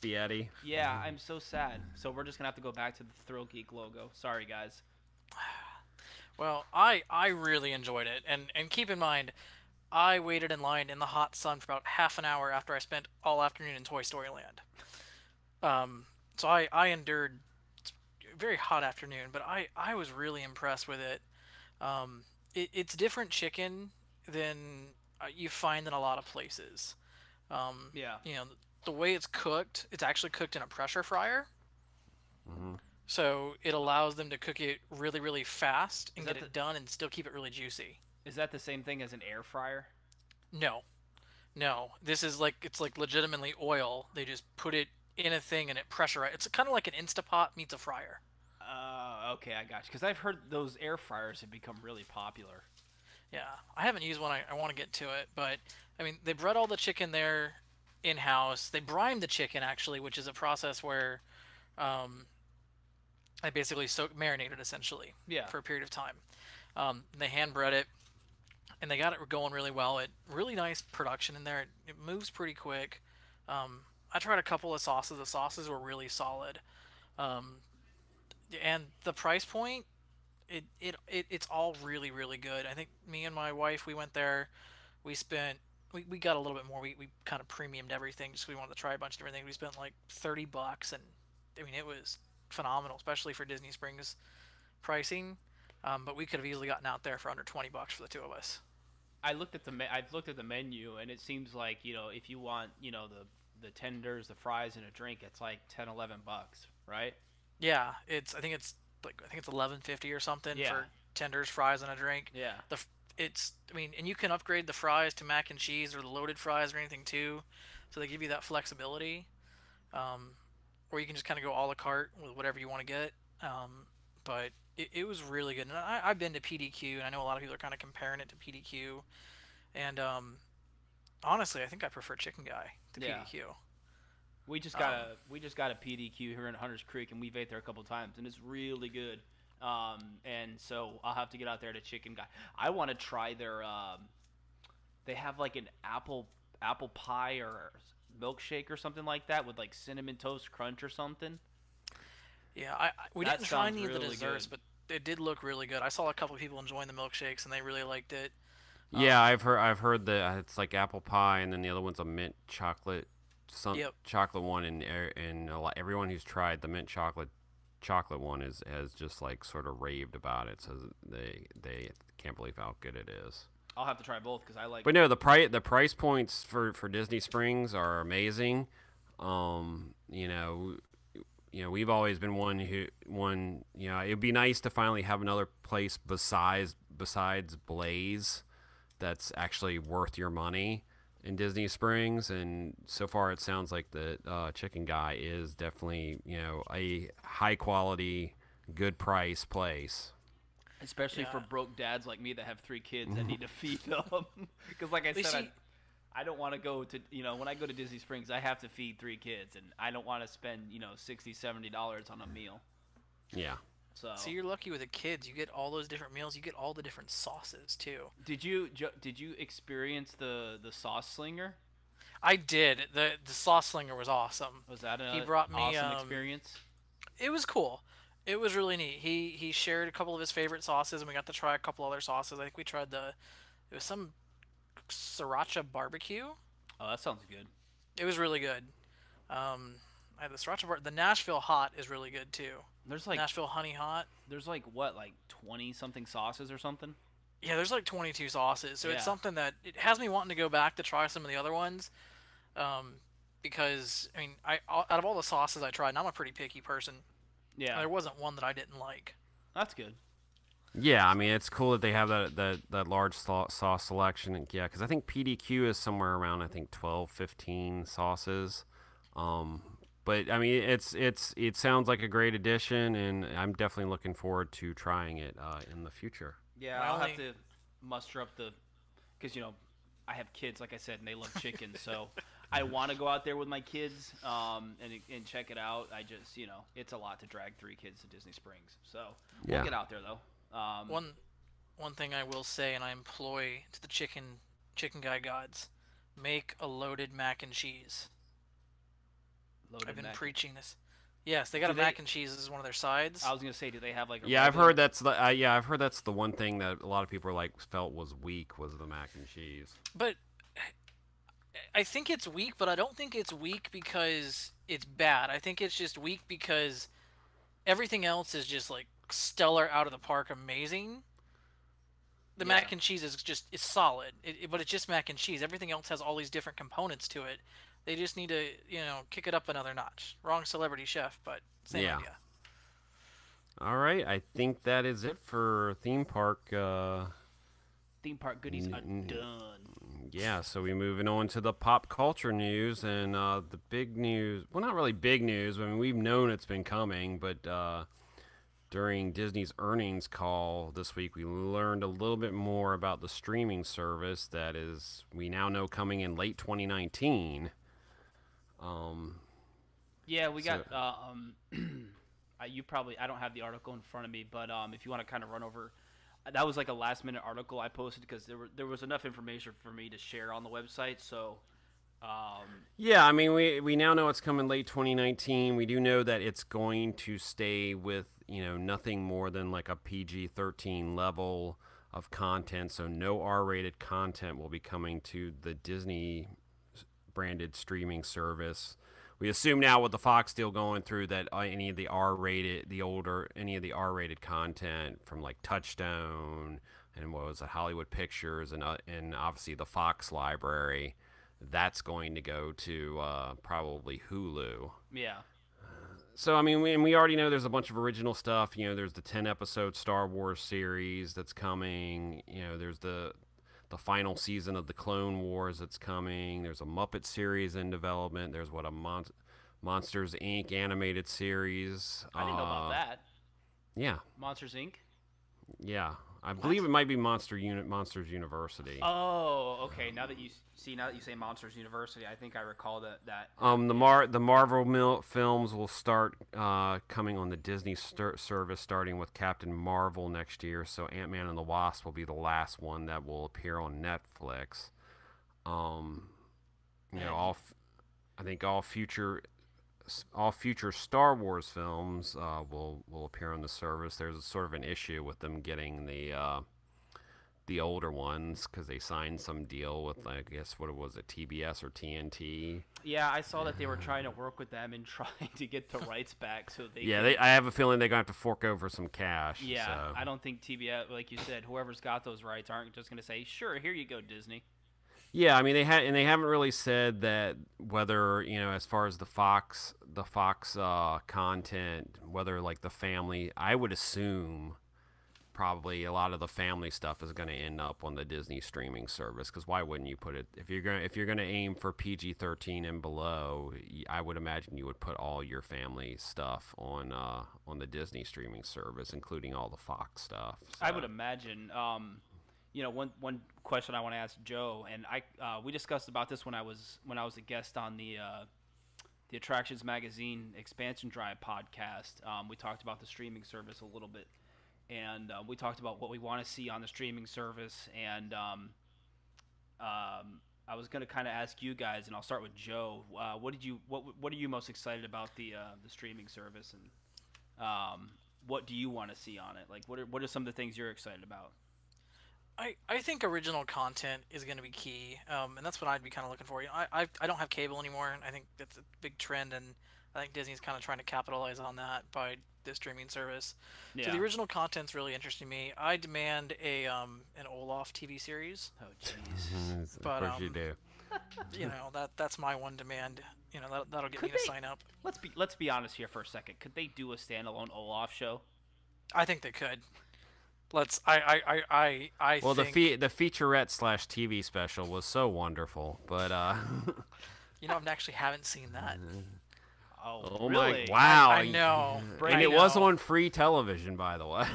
Fieri. Yeah, I'm so sad. So we're just gonna have to go back to the ThrillGeek logo. Sorry, guys. Well, I really enjoyed it, and keep in mind, I waited in line in the hot sun for about half an hour after I spent all afternoon in Toy Story Land. So I endured a very hot afternoon, but I was really impressed with it. It's different chicken than you find in a lot of places. Yeah. You know, the way it's cooked, it's actually cooked in a pressure fryer. Mm-hmm. So it allows them to cook it really, really fast and get it it done and still keep it really juicy. Is that the same thing as an air fryer? No. This is it's like legitimately oil. They just put it in a thing and it pressurizes. It's kind of like an Instapot meets a fryer. Okay, I got you. Because I've heard those air fryers have become really popular. Yeah, I haven't used one. I want to get to it, but I mean, they bred all the chicken there in-house. They brine the chicken actually, which is a process where I basically marinate it essentially for a period of time. They hand bread it, and they got it going really well. Really nice production in there. It moves pretty quick. I tried a couple of sauces. The sauces were really solid. And the price point, it's all really, really good. I think me and my wife, we went there. We got a little bit more. We kind of premiumed everything just because we wanted to try a bunch of different things. We spent like $30, and I mean, it was phenomenal, especially for Disney Springs pricing. But we could have easily gotten out there for under $20 for the 2 of us. I've looked at the menu, and it seems like, if you want, the tenders, the fries, and a drink, it's like $10-11, right? Yeah, I think it's $11.50 or something for tenders, fries, and a drink. Yeah. And you can upgrade the fries to mac and cheese or the loaded fries or anything too, so they give you that flexibility. Or you can just kind of go a la carte with whatever you want to get. But it was really good. And I've been to PDQ, and I know a lot of people are kind of comparing it to PDQ. And honestly, I think I prefer Chicken Guy to PDQ. We just got a PDQ here in Hunters Creek, and we've ate there a couple times, and it's really good. And so I'll have to get out there to Chicken Guy. I want to try their. They have like an apple pie or milkshake or something like that with like cinnamon toast crunch or something. Yeah, we didn't try any of the desserts, but it did look really good. I saw a couple of people enjoying the milkshakes, and they really liked it. Yeah, I've heard that it's like apple pie, and then the other one's a mint chocolate. Chocolate one, and everyone who's tried the mint chocolate one has just like sort of raved about it. So they can't believe how good it is. I'll have to try both because I like. But no, the price points for Disney Springs are amazing. We've always been one. It'd be nice to finally have another place besides Blaze that's actually worth your money in Disney Springs, and so far it sounds like the Chicken Guy is definitely a high quality, good price place. Especially for broke dads like me that have 3 kids that need to feed them. Because like I said, I don't want to go to when I go to Disney Springs, I have to feed 3 kids, and I don't want to spend $60-$70 on a meal. Yeah. So you're lucky with the kids. You get all those different meals. You get all the different sauces too. Did you experience the sauce slinger? I did. The sauce slinger was awesome. Was that he brought me awesome experience? It was cool. It was really neat. He shared a couple of his favorite sauces, and we got to try a couple other sauces. I think we tried it was some sriracha barbecue. Oh, that sounds good. It was really good. I had the sriracha the Nashville hot is really good too. There's like Nashville honey hot. There's like 20 something sauces or something. Yeah, there's like 22 sauces, so Yeah. it's something that it has me wanting to go back to try some of the other ones. Because I mean, out of all the sauces I tried, and I'm a pretty picky person. Yeah. There wasn't one that I didn't like. That's good. Yeah, I mean, it's cool that they have that large sauce selection. And, yeah, because I think PDQ is somewhere around, I think, 12, 15 sauces. But, I mean, it sounds like a great addition, and I'm definitely looking forward to trying it in the future. Yeah, I'll have to muster up because, I have kids, like I said, and they love chicken, so I want to go out there with my kids and check it out. I just, it's a lot to drag 3 kids to Disney Springs, so we'll get out there, though. One thing I will say, and I employ to the chicken guy gods, make a loaded mac and cheese. I've been preaching this. Yes, they got a mac and cheese as one of their sides. I was gonna say, do they have like? I've heard that's the one thing that a lot of people felt was weak was the mac and cheese. But I think it's weak, but I don't think it's weak because it's bad. I think it's just weak because everything else is just like stellar, out of the park, amazing. The mac and cheese is solid, but it's just mac and cheese. Everything else has all these different components to it. They just need to, kick it up another notch. Wrong celebrity chef, but same idea. All right, I think that is it for theme park. Theme park goodies are done. Yeah, so we're moving on to the pop culture news and the big news. Well, not really big news. I mean, we've known it's been coming, but during Disney's earnings call this week, we learned a little bit more about the streaming service that is, we now know, coming in late 2019. Yeah, we got. I don't have the article in front of me, but if you want to kind of run over, that was like a last-minute article I posted because there was enough information for me to share on the website. So. Yeah, I mean, we now know it's coming late 2019. We do know that it's going to stay with, nothing more than like a PG-13 level of content. So no R-rated content will be coming to the Disney branded streaming service. We assume now with the Fox deal going through that any of the R-rated content from like Touchstone and what was it, Hollywood Pictures and obviously the Fox library, that's going to go to probably Hulu. Yeah. So, I mean, we already know there's a bunch of original stuff. There's the 10-episode Star Wars series that's coming. There's the final season of the Clone Wars that's coming. There's a Muppet series in development. There's a Monsters, Inc. animated series. I didn't know about that. Yeah. Monsters, Inc.? Yeah. I believe it might be Monsters University. Oh, okay. Now that you say Monsters University, I think I recall that. The Marvel films will start coming on the Disney service, starting with Captain Marvel next year. So Ant-Man and the Wasp will be the last one that will appear on Netflix. I think all future Star Wars films will appear on the service. There's sort of an issue with them getting the older ones because they signed some deal with, I guess, what was it, TBS or TNT? Yeah, I saw that they were trying to work with them and trying to get the rights back so they. Yeah, I have a feeling they're going to have to fork over some cash. Yeah, so. I don't think TBS, like you said, whoever's got those rights aren't just going to say, "Sure, here you go, Disney." Yeah, I mean they haven't really said that whether as far as the Fox content, whether like the family. I would assume probably a lot of the family stuff is going to end up on the Disney streaming service because why wouldn't you put it if you're gonna aim for PG-13 and below? I would imagine you would put all your family stuff on the Disney streaming service, including all the Fox stuff. So. I would imagine. One question I want to ask Joe, and we discussed about this when I was a guest on the Attractions Magazine Expansion Drive podcast. We talked about the streaming service a little bit, and we talked about what we want to see on the streaming service. And I was going to kind of ask you guys, and I'll start with Joe. What are you most excited about the streaming service, and what do you want to see on it? Like, what are some of the things you're excited about? I think original content is going to be key, and that's what I'd be kind of looking for. I don't have cable anymore, and I think that's a big trend, and I think Disney's kind of trying to capitalize on that by this streaming service. Yeah. So the original content's really interesting to me. I demand an Olaf TV series. Oh jeez. Of course you do. You know, that's my one demand. You know, that'll get me to sign up. Let's be honest here for a second. Could they do a standalone Olaf show? I think they could. I Well, think, the featurette / TV special was so wonderful, but you know, I actually haven't seen that. Oh my really? wow! I know. And it was on free television, by the way.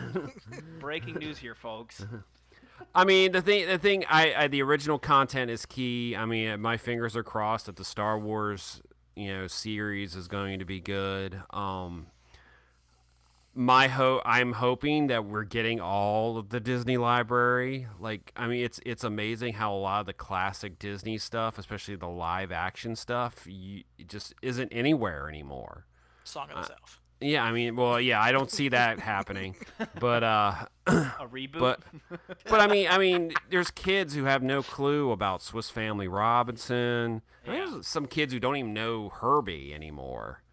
Breaking news here, folks. I mean, the original content is key. I mean, my fingers are crossed that the Star Wars, series is going to be good. I'm hoping that we're getting all of the Disney library. Like, I mean, it's amazing how a lot of the classic Disney stuff, especially the live action stuff, it just isn't anywhere anymore. Song of the South. Yeah, I mean, well, yeah, I don't see that happening, but A reboot. but I mean, there's kids who have no clue about Swiss Family Robinson. There's some kids who don't even know Herbie anymore.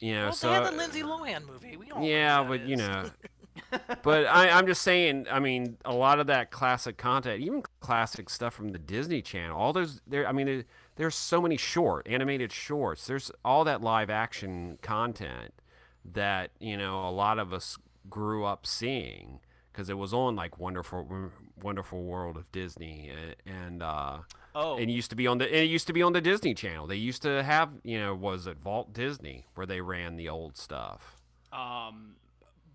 Well, so they have the Lindsay Lohan movie. We don't yeah, know but who that is. but I'm just saying. I mean, a lot of that classic content, even classic stuff from the Disney Channel, all those there. I mean, there's so many animated shorts. There's all that live action content that a lot of us grew up seeing because it was on like Wonderful World of Disney and it used to be on the Disney Channel. They used to have was it Walt Disney where they ran the old stuff.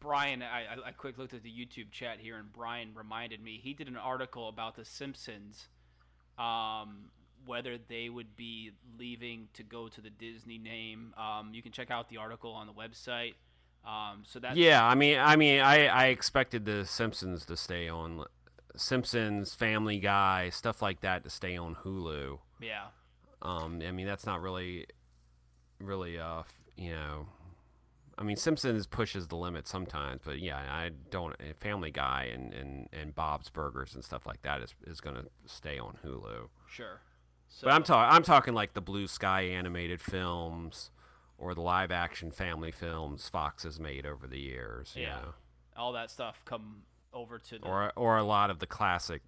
Brian, I quick looked at the YouTube chat here, and Brian reminded me he did an article about the Simpsons, whether they would be leaving to go to the Disney name. You can check out the article on the website. So that I expected the Simpsons to stay on. Simpsons, Family Guy, stuff like that to stay on Hulu. Yeah. I mean, that's not really, I mean, Simpsons pushes the limit sometimes, but yeah, I don't. Family Guy and Bob's Burgers and stuff like that is going to stay on Hulu. Sure. So, but I'm talking like the Blue Sky animated films or the live action family films Fox has made over the years. Yeah. All that stuff come over to the or a lot of the classic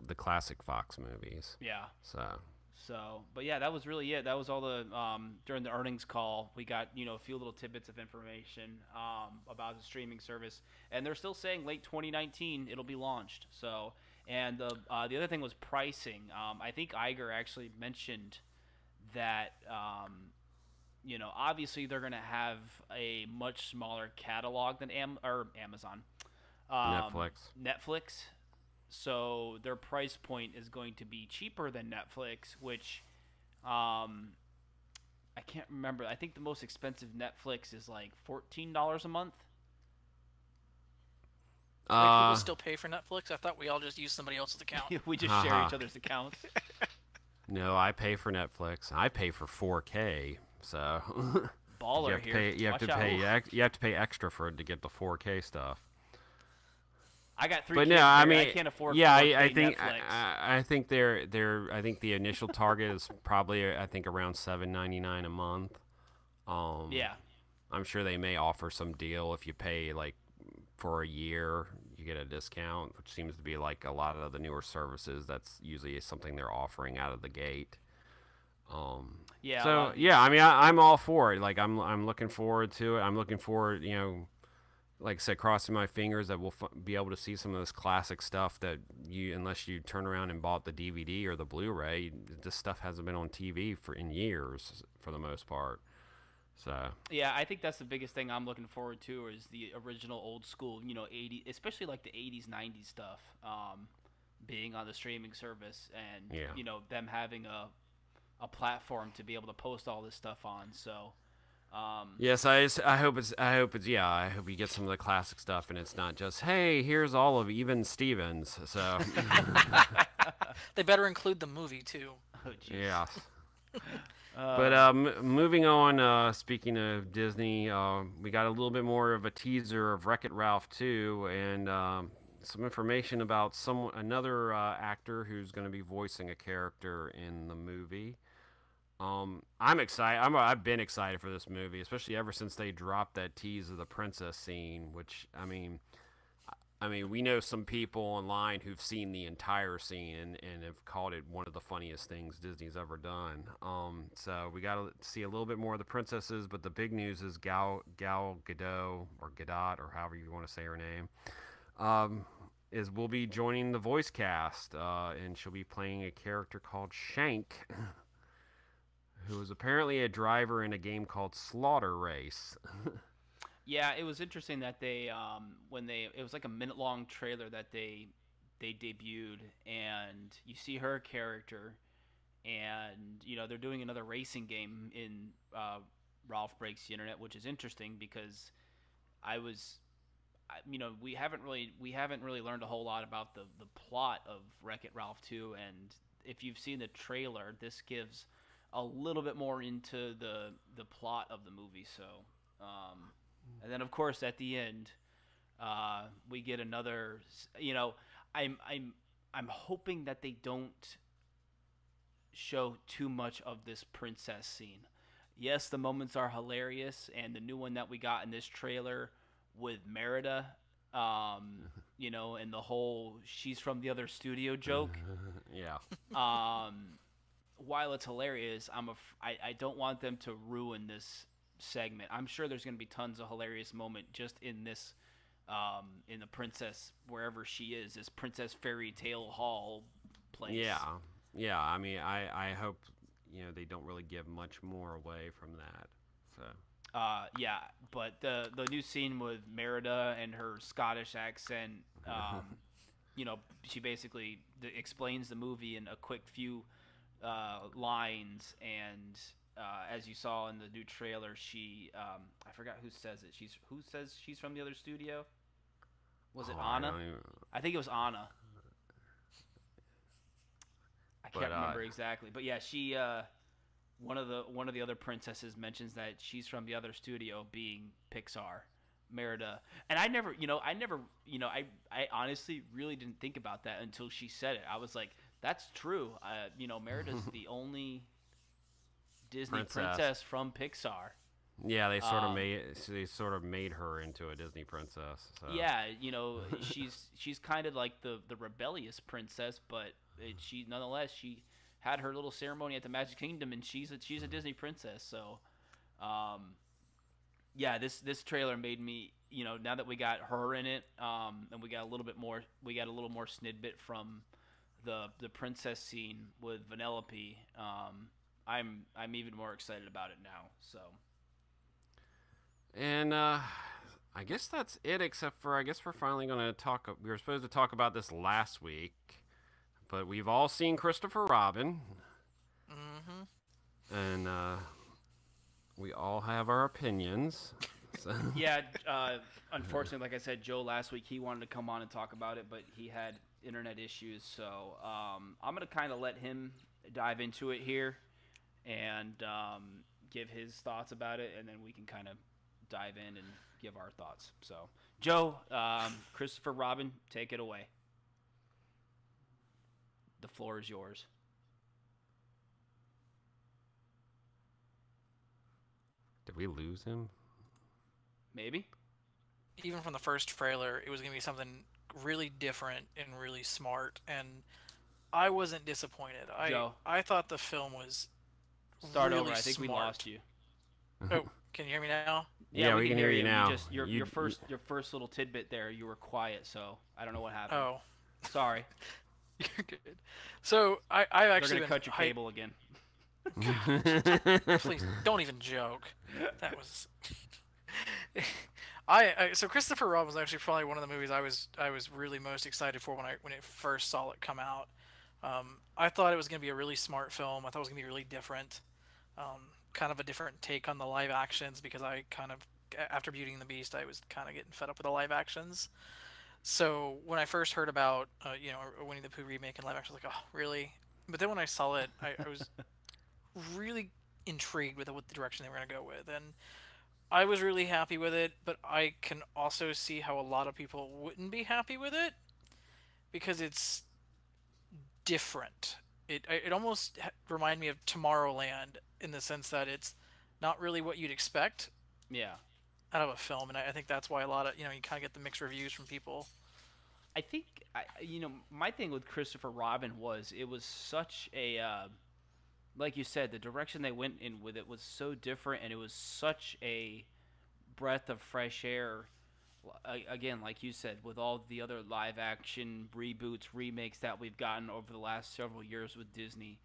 Fox movies. Yeah. So, but yeah, that was really it. That was all the during the earnings call. We got a few little tidbits of information about the streaming service, and they're still saying late 2019 it'll be launched. So, and the other thing was pricing. I think Iger actually mentioned that obviously they're gonna have a much smaller catalog than Amazon. Netflix. So their price point is going to be cheaper than Netflix, which I can't remember. I think the most expensive Netflix is like $14 a month. Wait, people still pay for Netflix? I thought we all just use somebody else's account. We just share each other's accounts. No, I pay for Netflix. I pay for 4K. So baller you have to pay extra for it to get the 4K stuff. I got 3 but kids. No, I mean, I can't afford. Yeah, 4K I think Netflix. I think the initial target is probably around $7.99 a month. Yeah. I'm sure they may offer some deal if you pay like for a year, you get a discount, which seems to be like a lot of the newer services. That's usually something they're offering out of the gate. Yeah. So yeah, I mean, I'm all for it. Like I'm looking forward to it. I'm looking forward, like I said, crossing my fingers that we'll be able to see some of this classic stuff that unless you turn around and bought the DVD or the Blu-ray, this stuff hasn't been on TV in years for the most part. So yeah, I think that's the biggest thing I'm looking forward to is the original old school, 80, especially like the 80s, 90s stuff, being on the streaming service and them having a platform to be able to post all this stuff on. So. Yes, I hope we get some of the classic stuff, and it's not just, hey, here's all of Even Stevens. So they better include the movie too. Oh, yeah. But moving on, speaking of Disney, we got a little bit more of a teaser of WreckIt Ralph 2, and some information about another actor who's going to be voicing a character in the movie. I'm excited. I've been excited for this movie, especially ever since they dropped that tease of the princess scene. Which I mean, we know some people online who've seen the entire scene and have called it one of the funniest things Disney's ever done. So we got to see a little bit more of the princesses. But the big news is Gal Gadot or Gadot or however you want to say her name. Will be joining the voice cast, and she'll be playing a character called Shank, who is apparently a driver in a game called Slaughter Race. Yeah, it was interesting that they it was like a minute-long trailer that they debuted, and you see her character, and they're doing another racing game in Ralph Breaks the Internet, which is interesting because we haven't really learned a whole lot about the plot of WreckIt Ralph 2, and if you've seen the trailer, this gives a little bit more into the plot of the movie. So, and then of course at the end, we get another. I'm hoping that they don't show too much of this princess scene. Yes, the moments are hilarious, and the new one that we got in this trailer with Merida, and the whole she's from the other studio joke. Yeah. While it's hilarious, I don't want them to ruin this segment. I'm sure there's going to be tons of hilarious moment just in this, in the princess, wherever she is, this Princess Fairy Tale Hall place. Yeah. I mean, I hope, they don't really give much more away from that. So. Yeah, but the new scene with Merida and her Scottish accent, she basically explains the movie in a quick few lines, and as you saw in the new trailer, she I forgot who says it. Who says she's from the other studio? Was it Anna? I think it was Anna. I can't remember exactly, but yeah, she. One of the other princesses mentions that she's from the other studio, being Pixar, Merida. And I honestly really didn't think about that until she said it. I was like, that's true. Merida's the only Disney princess from Pixar. Yeah, they sort of made her into a Disney princess. So. Yeah, she's kind of like the rebellious princess, but she had her little ceremony at the Magic Kingdom, and she's a Disney princess. So, yeah, this trailer made me, now that we got her in it, and we got a little more snidbit from the princess scene with Vanellope. I'm even more excited about it now. So, and I guess that's it. Except for I guess we're finally going to talk. We were supposed to talk about this last week. But we've all seen Christopher Robin. Mm-hmm. And we all have our opinions. So. Yeah, unfortunately, like I said, Joe last week, he wanted to come on and talk about it, but he had internet issues. So I'm going to kind of let him dive into it here and give his thoughts about it, and then we can kind of dive in and give our thoughts. So, Joe, Christopher Robin, take it away. The floor is yours. Did we lose him? Maybe. Even from the first trailer, it was going to be something really different and really smart, and I wasn't disappointed. Joe, I thought the film was Start really over. I think smart. We lost you. Oh, can you hear me now? Yeah, we can hear you now. Your first little tidbit there, you were quiet, so I don't know what happened. Oh. Sorry. You're good. So I've actually been cut your cable again. Please don't even joke. That was. So Christopher Robin was actually probably one of the movies I was really most excited for when I first saw it come out. I thought it was going to be a really smart film. I thought it was going to be really different, kind of a different take on the live actions, because I kind of, after Beauty and the Beast, I was kind of getting fed up with the live actions. So when I first heard about a Winnie the Pooh remake and live action, I was like, oh, really? But then when I saw it, I was really intrigued with what the direction they were going to go with, and I was really happy with it. But I can also see how a lot of people wouldn't be happy with it, because it's different. It almost reminded me of Tomorrowland in the sense that it's not really what you'd expect Yeah. out of a film, and I think that's why a lot of you kind of get the mixed reviews from people. I think my thing with Christopher Robin was it was such a like you said, the direction they went in with it was so different, and it was such a breath of fresh air. Again, like you said, with all the other live action reboots, remakes that we've gotten over the last several years with Disney,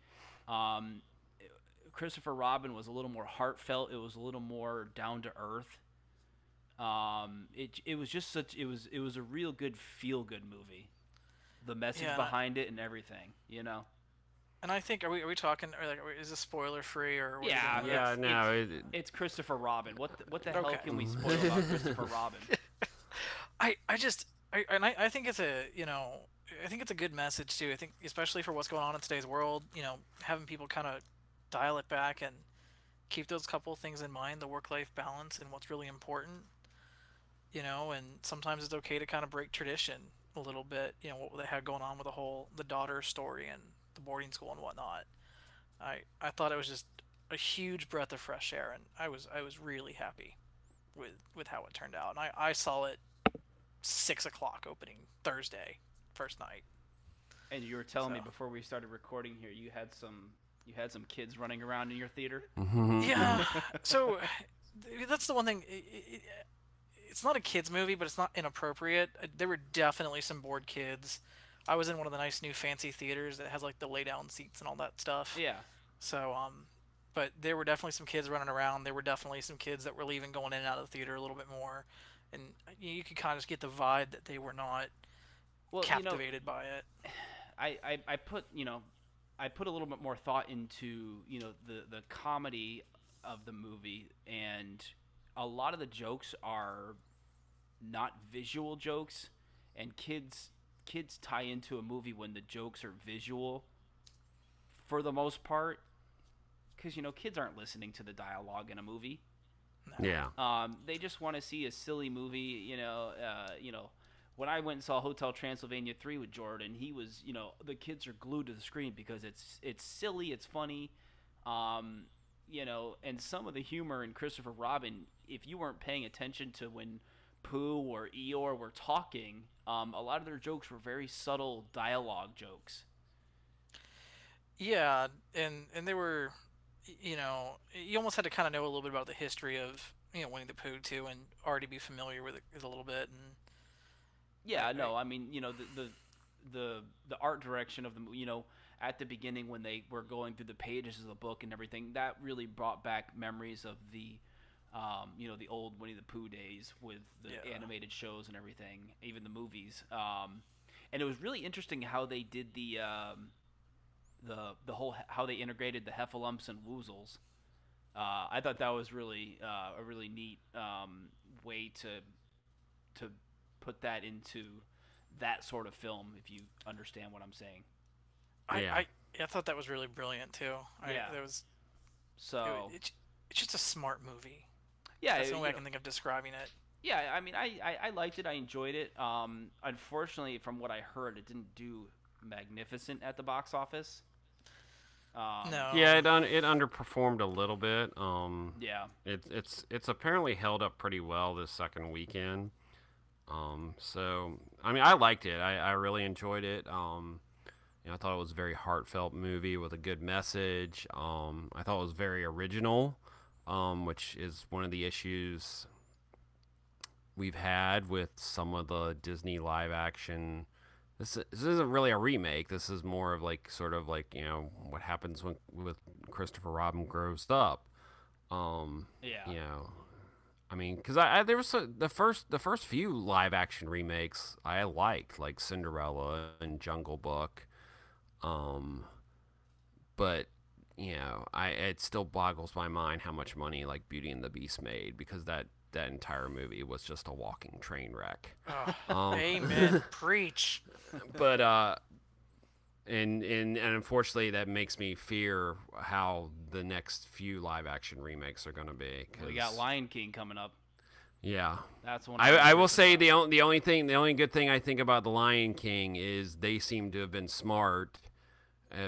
Christopher Robin was a little more heartfelt. It was a little more down to earth. It was just it was a real good feel good movie. The message behind it and everything, And I think are we talking? Or like, is this spoiler free or? What it's Christopher Robin. What the hell can we spoil about Christopher Robin? I think it's I think it's a good message too. I think especially for what's going on in today's world, having people kind of dial it back and keep those couple of things in mind, the work-life balance and what's really important, and sometimes it's okay to kind of break tradition a little bit, what they had going on with the daughter story and the boarding school and whatnot. I thought it was just a huge breath of fresh air, and I was really happy with how it turned out. And I saw it 6 o'clock opening Thursday, first night. And you were telling me before we started recording here, you had some kids running around in your theater. Yeah. So that's the one thing. It's not a kids movie, but it's not inappropriate. There were definitely some bored kids. I was in one of the nice new fancy theaters that has like the lay down seats and all that stuff. Yeah. So but there were definitely some kids running around. There were definitely some kids that were leaving, going in and out of the theater a little bit more, and you could kind of just get the vibe that they were not captivated by it. I put a little bit more thought into the comedy of the movie, and a lot of the jokes are not visual jokes, and kids tie into a movie when the jokes are visual for the most part, because kids aren't listening to the dialogue in a movie. No. Yeah. They just want to see a silly movie. When I went and saw Hotel Transylvania 3 with Jordan, he was, the kids are glued to the screen because it's silly, it's funny, and some of the humor in Christopher Robin, if you weren't paying attention to when Pooh or Eeyore were talking, a lot of their jokes were very subtle dialogue jokes. Yeah, and they were, you almost had to kind of know a little bit about the history of, Winnie the Pooh too, and already be familiar with it a little bit. And yeah, no, I mean, the art direction of the movie, at the beginning when they were going through the pages of the book and everything, that really brought back memories of the the old Winnie the Pooh days with the animated shows and everything, even the movies. And it was really interesting how they did the whole how they integrated the heffalumps and woozles. I thought that was really a really neat way to put that into that sort of film, if you understand what I'm saying. I thought that was really brilliant too. It's just a smart movie. Yeah, that's the only way I can think of describing it. Yeah, I mean, I liked it. I enjoyed it. Unfortunately, from what I heard, it didn't do magnificent at the box office. No. Yeah, it underperformed a little bit. Yeah. It's apparently held up pretty well this second weekend. So I mean, I liked it. I really enjoyed it. I thought it was a very heartfelt movie with a good message. I thought it was very original, which is one of the issues we've had with some of the Disney live action. This isn't really a remake. This is more of like sort of like what happens with Christopher Robin grows up. I mean, because there was the first few live action remakes I liked, like Cinderella and Jungle Book, but it still boggles my mind how much money like Beauty and the Beast made, because that entire movie was just a walking train wreck. Amen. Preach. But and unfortunately that makes me fear how the next few live action remakes are going to be. We got Lion King coming up. Yeah, that's one. I will say the only good thing I think about the Lion King is they seem to have been smart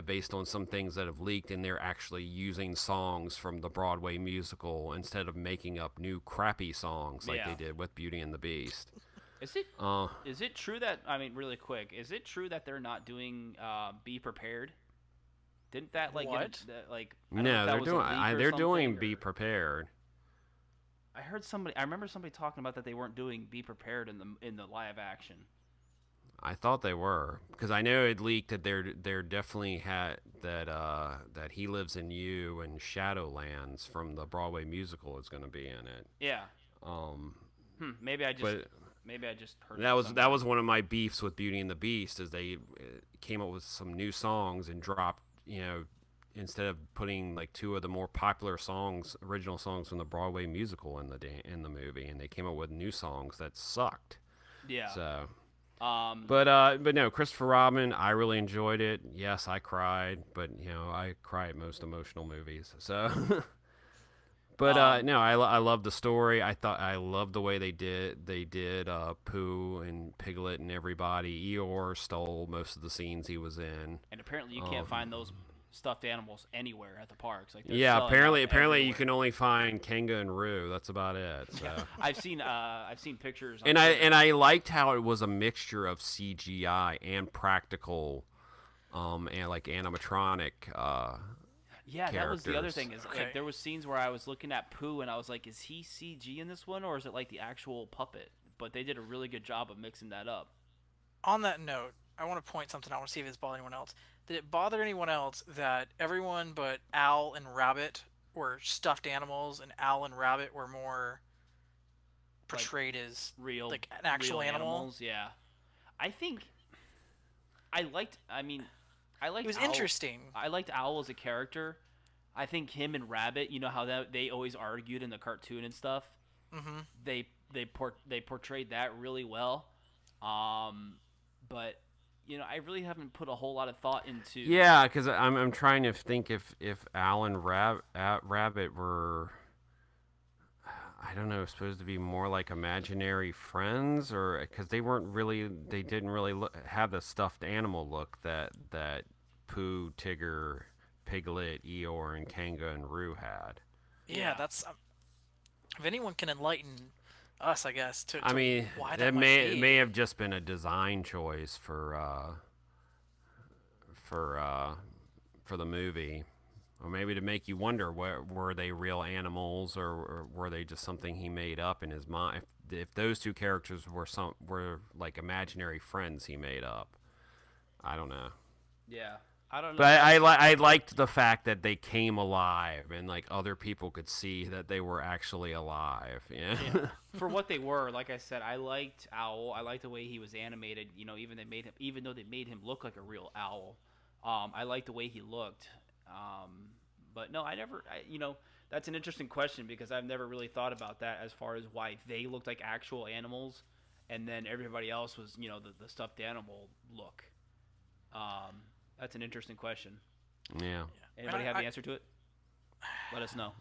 based on some things that have leaked, and they're actually using songs from the Broadway musical instead of making up new crappy songs like they did with Beauty and the Beast. Is it true that, I mean, really quick, is it true that they're not doing Be Prepared? Didn't that like What? No, they're doing Be Prepared. I remember somebody talking about that they weren't doing Be Prepared in the live action. I thought they were, because I know it leaked that they're definitely had that He Lives in You and Shadowlands from the Broadway musical is going to be in it. Yeah. Maybe I just heard that was one of my beefs with Beauty and the Beast, is they came up with some new songs and dropped, instead of putting like two of the more popular songs, original songs from the Broadway musical in the movie, and they came up with new songs that sucked. Yeah. So. But no, Christopher Robin, I really enjoyed it. Yes, I cried, but I cry at most emotional movies. So, but no, I love the story. I loved the way they did Pooh and Piglet and everybody. Eeyore stole most of the scenes he was in. And apparently, you can't find those stuffed animals anywhere at the parks. Like apparently you can only find Kanga and Roo. That's about it. So. Yeah. I've seen pictures. And I liked how it was a mixture of CGI and practical, and like animatronic. Yeah, that was the other characters. thing. Is like there was scenes where I was looking at Pooh and I was like, is he CG in this one, or is it like the actual puppet? But they did a really good job of mixing that up. On that note, I want to point something out. I want to see if it's bothering anyone else. Did it bother anyone else that everyone but Owl and Rabbit were stuffed animals, and Owl and Rabbit were more portrayed as real, like an actual real animal? Animals, yeah. I think I liked. It was Owl. interesting. I liked Owl as a character. I think him and Rabbit, how they always argued in the cartoon and stuff. Mm-hmm. They portrayed that really well. But I really haven't put a whole lot of thought into. Yeah, because I'm trying to think if Owl and Rabbit were, I don't know, supposed to be more like imaginary friends, or because they didn't really have the stuffed animal look that Pooh, Tigger, Piglet, Eeyore, and Kanga and Roo had. Yeah, that's if anyone can enlighten us, I guess. Why that may have just been a design choice for the movie, or maybe to make you wonder, were they real animals, or were they just something he made up in his mind? If those two characters were like imaginary friends he made up, I don't know. Yeah. I don't know. But I liked the fact that they came alive, and like other people could see that they were actually alive. Yeah. For what they were, like I said, I liked Owl. I liked the way he was animated. Even though they made him look like a real owl, I liked the way he looked. But no, that's an interesting question, because I've never really thought about that as far as why they looked like actual animals, and then everybody else was the stuffed animal look. That's an interesting question. Yeah. Anybody have the answer to it? Let us know.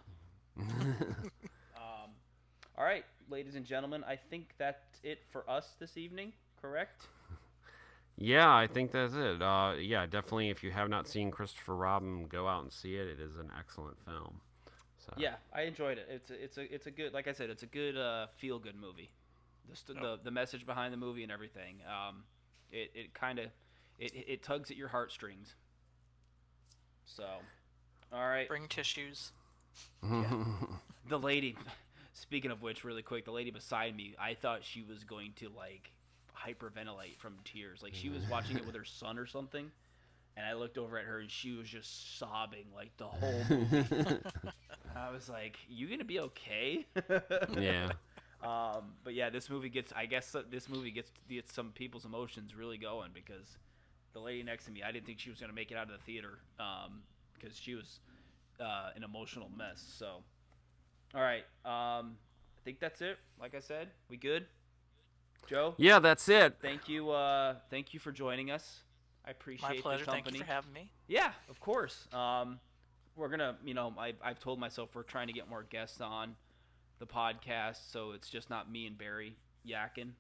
All right, ladies and gentlemen, I think that's it for us this evening, correct? Yeah, I think that's it. Yeah, definitely, if you have not seen Christopher Robin, go out and see it. It is an excellent film. So. Yeah, I enjoyed it. It's a good, like I said, it's a good feel-good movie. The message behind the movie and everything. It tugs at your heartstrings. So, all right. Bring tissues. Yeah. The lady, speaking of which, really quick, the lady beside me, I thought she was going to like hyperventilate from tears. Like she was watching it with her son or something, and I looked over at her and she was just sobbing like the whole movie. I was like, "You gonna be okay?" Yeah. But yeah, this movie gets some people's emotions really going, because the lady next to me, I didn't think she was going to make it out of the theater, because she was an emotional mess. So, all right. I think that's it. Like I said, we good? Joe? Yeah, that's it. Thank you for joining us. I appreciate My pleasure. the company. Thank you for having me. Yeah, of course. We're going to, I've told myself we're trying to get more guests on the podcast, so it's just not me and Barry yakking.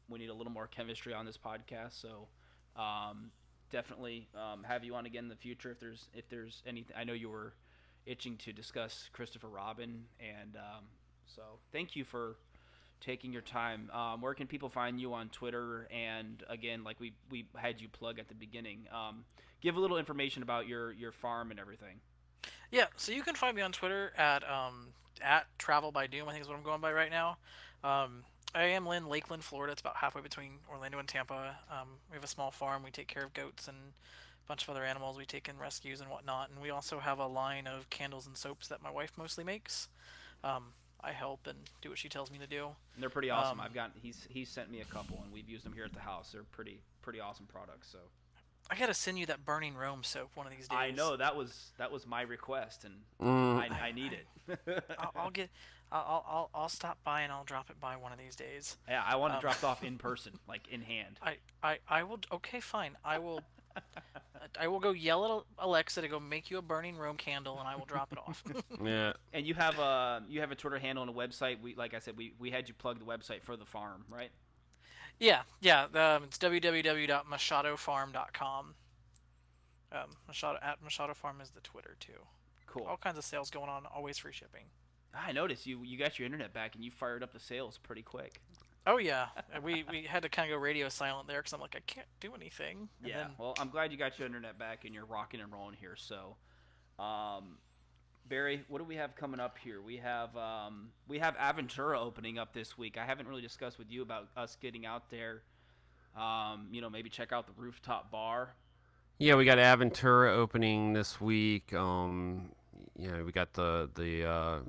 We need a little more chemistry on this podcast, so definitely have you on again in the future if there's anything. I know you were itching to discuss Christopher Robin, and so thank you for taking your time. Where can people find you on Twitter? And again, like we had you plug at the beginning, give a little information about your farm and everything. Yeah, so you can find me on Twitter at Travel by Doom, I think is what I'm going by right now. I am in Lakeland, Florida. It's about halfway between Orlando and Tampa. We have a small farm. We take care of goats and a bunch of other animals. We take in rescues and whatnot. And we also have a line of candles and soaps that my wife mostly makes. I help and do what she tells me to do. And they're pretty awesome. He's sent me a couple, and we've used them here at the house. They're pretty awesome products. So I gotta send you that Burning Rome soap one of these days. I know that was my request, and I need it. I'll stop by and I'll drop it by one of these days. Yeah, I want it dropped off in person, like in hand. I will. Okay, fine. I will. I will go yell at Alexa to go make you a Burning Rome candle, and I will drop it off. Yeah. And you have a Twitter handle and a website. Like I said, we had you plug the website for the farm, right? Yeah. It's www.machadofarm.com. Machado Farm is the Twitter too. Cool. All kinds of sales going on. Always free shipping. I noticed you got your internet back and you fired up the sales pretty quick. Oh yeah, we had to kind of go radio silent there because I'm like, I can't do anything. And yeah. Well, I'm glad you got your internet back and you're rocking and rolling here. So, Barry, what do we have coming up here? We have Aventura opening up this week. I haven't really discussed with you about us getting out there. Maybe check out the rooftop bar. Yeah, we got Aventura opening this week. We got the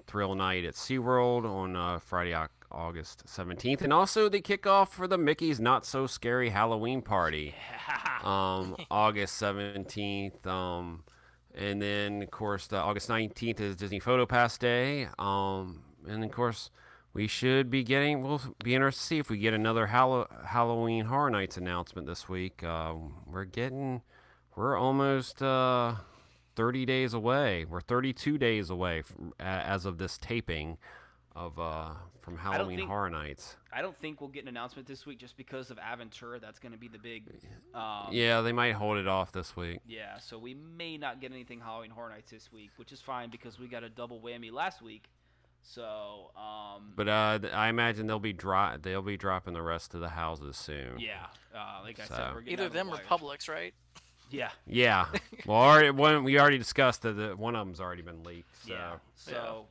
Thrill Night at SeaWorld on Friday, August 17th. And also the kickoff for the Mickey's Not So Scary Halloween Party, August 17th. And then, of course, the August 19th is Disney Photopass Day. And, of course, we'll be interested to see if we get another Halloween Horror Nights announcement this week. We're almost 30 days away. We're 32 days away as of this taping from Halloween Horror Nights. I don't think we'll get an announcement this week just because of Aventura. That's going to be the big... yeah, they might hold it off this week. Yeah, so we may not get anything Halloween Horror Nights this week, which is fine because we got a double whammy last week. So, but I imagine they'll be dropping the rest of the houses soon. Yeah, like I said, we're getting either them or Publix, right? Yeah. Yeah. Well, we already discussed that one of them's already been leaked. So. Yeah. So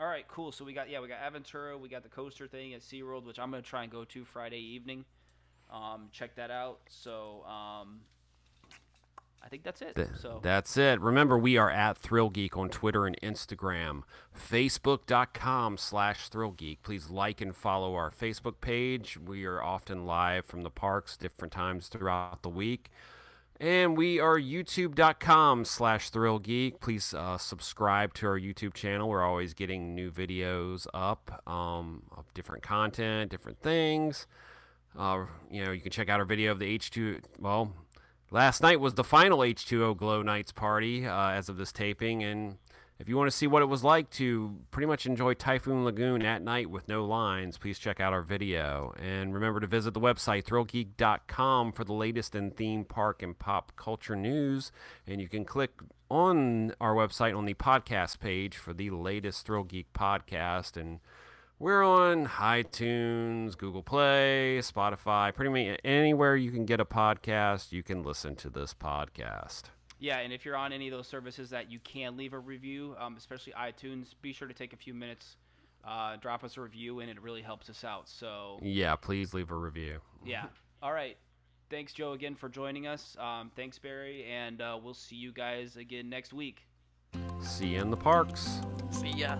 all right, cool. So we got Aventura, we got the coaster thing at SeaWorld, which I'm gonna try and go to Friday evening. Check that out. So I think that's it. That's it. Remember, we are at ThrillGeek on Twitter and Instagram. Facebook.com/ThrillGeek. Please like and follow our Facebook page. We are often live from the parks different times throughout the week. And we are YouTube.com/ThrillGeek. Please subscribe to our YouTube channel. We're always getting new videos up of different content, different things. You can check out our video of the H2... Well... Last night was the final H2O Glow Nights party as of this taping, and if you want to see what it was like to pretty much enjoy Typhoon Lagoon at night with no lines, please check out our video. And remember to visit the website, ThrillGeek.com, for the latest in theme park and pop culture news, and you can click on our website on the podcast page for the latest Thrill Geek podcast, and we're on iTunes, Google Play, Spotify, pretty much anywhere you can get a podcast, you can listen to this podcast. Yeah, and if you're on any of those services that you can leave a review, especially iTunes, be sure to take a few minutes, drop us a review, and it really helps us out. So yeah, please leave a review. Yeah. All right. Thanks, Joe, again for joining us. Thanks, Barry, and we'll see you guys again next week. See you in the parks. See ya.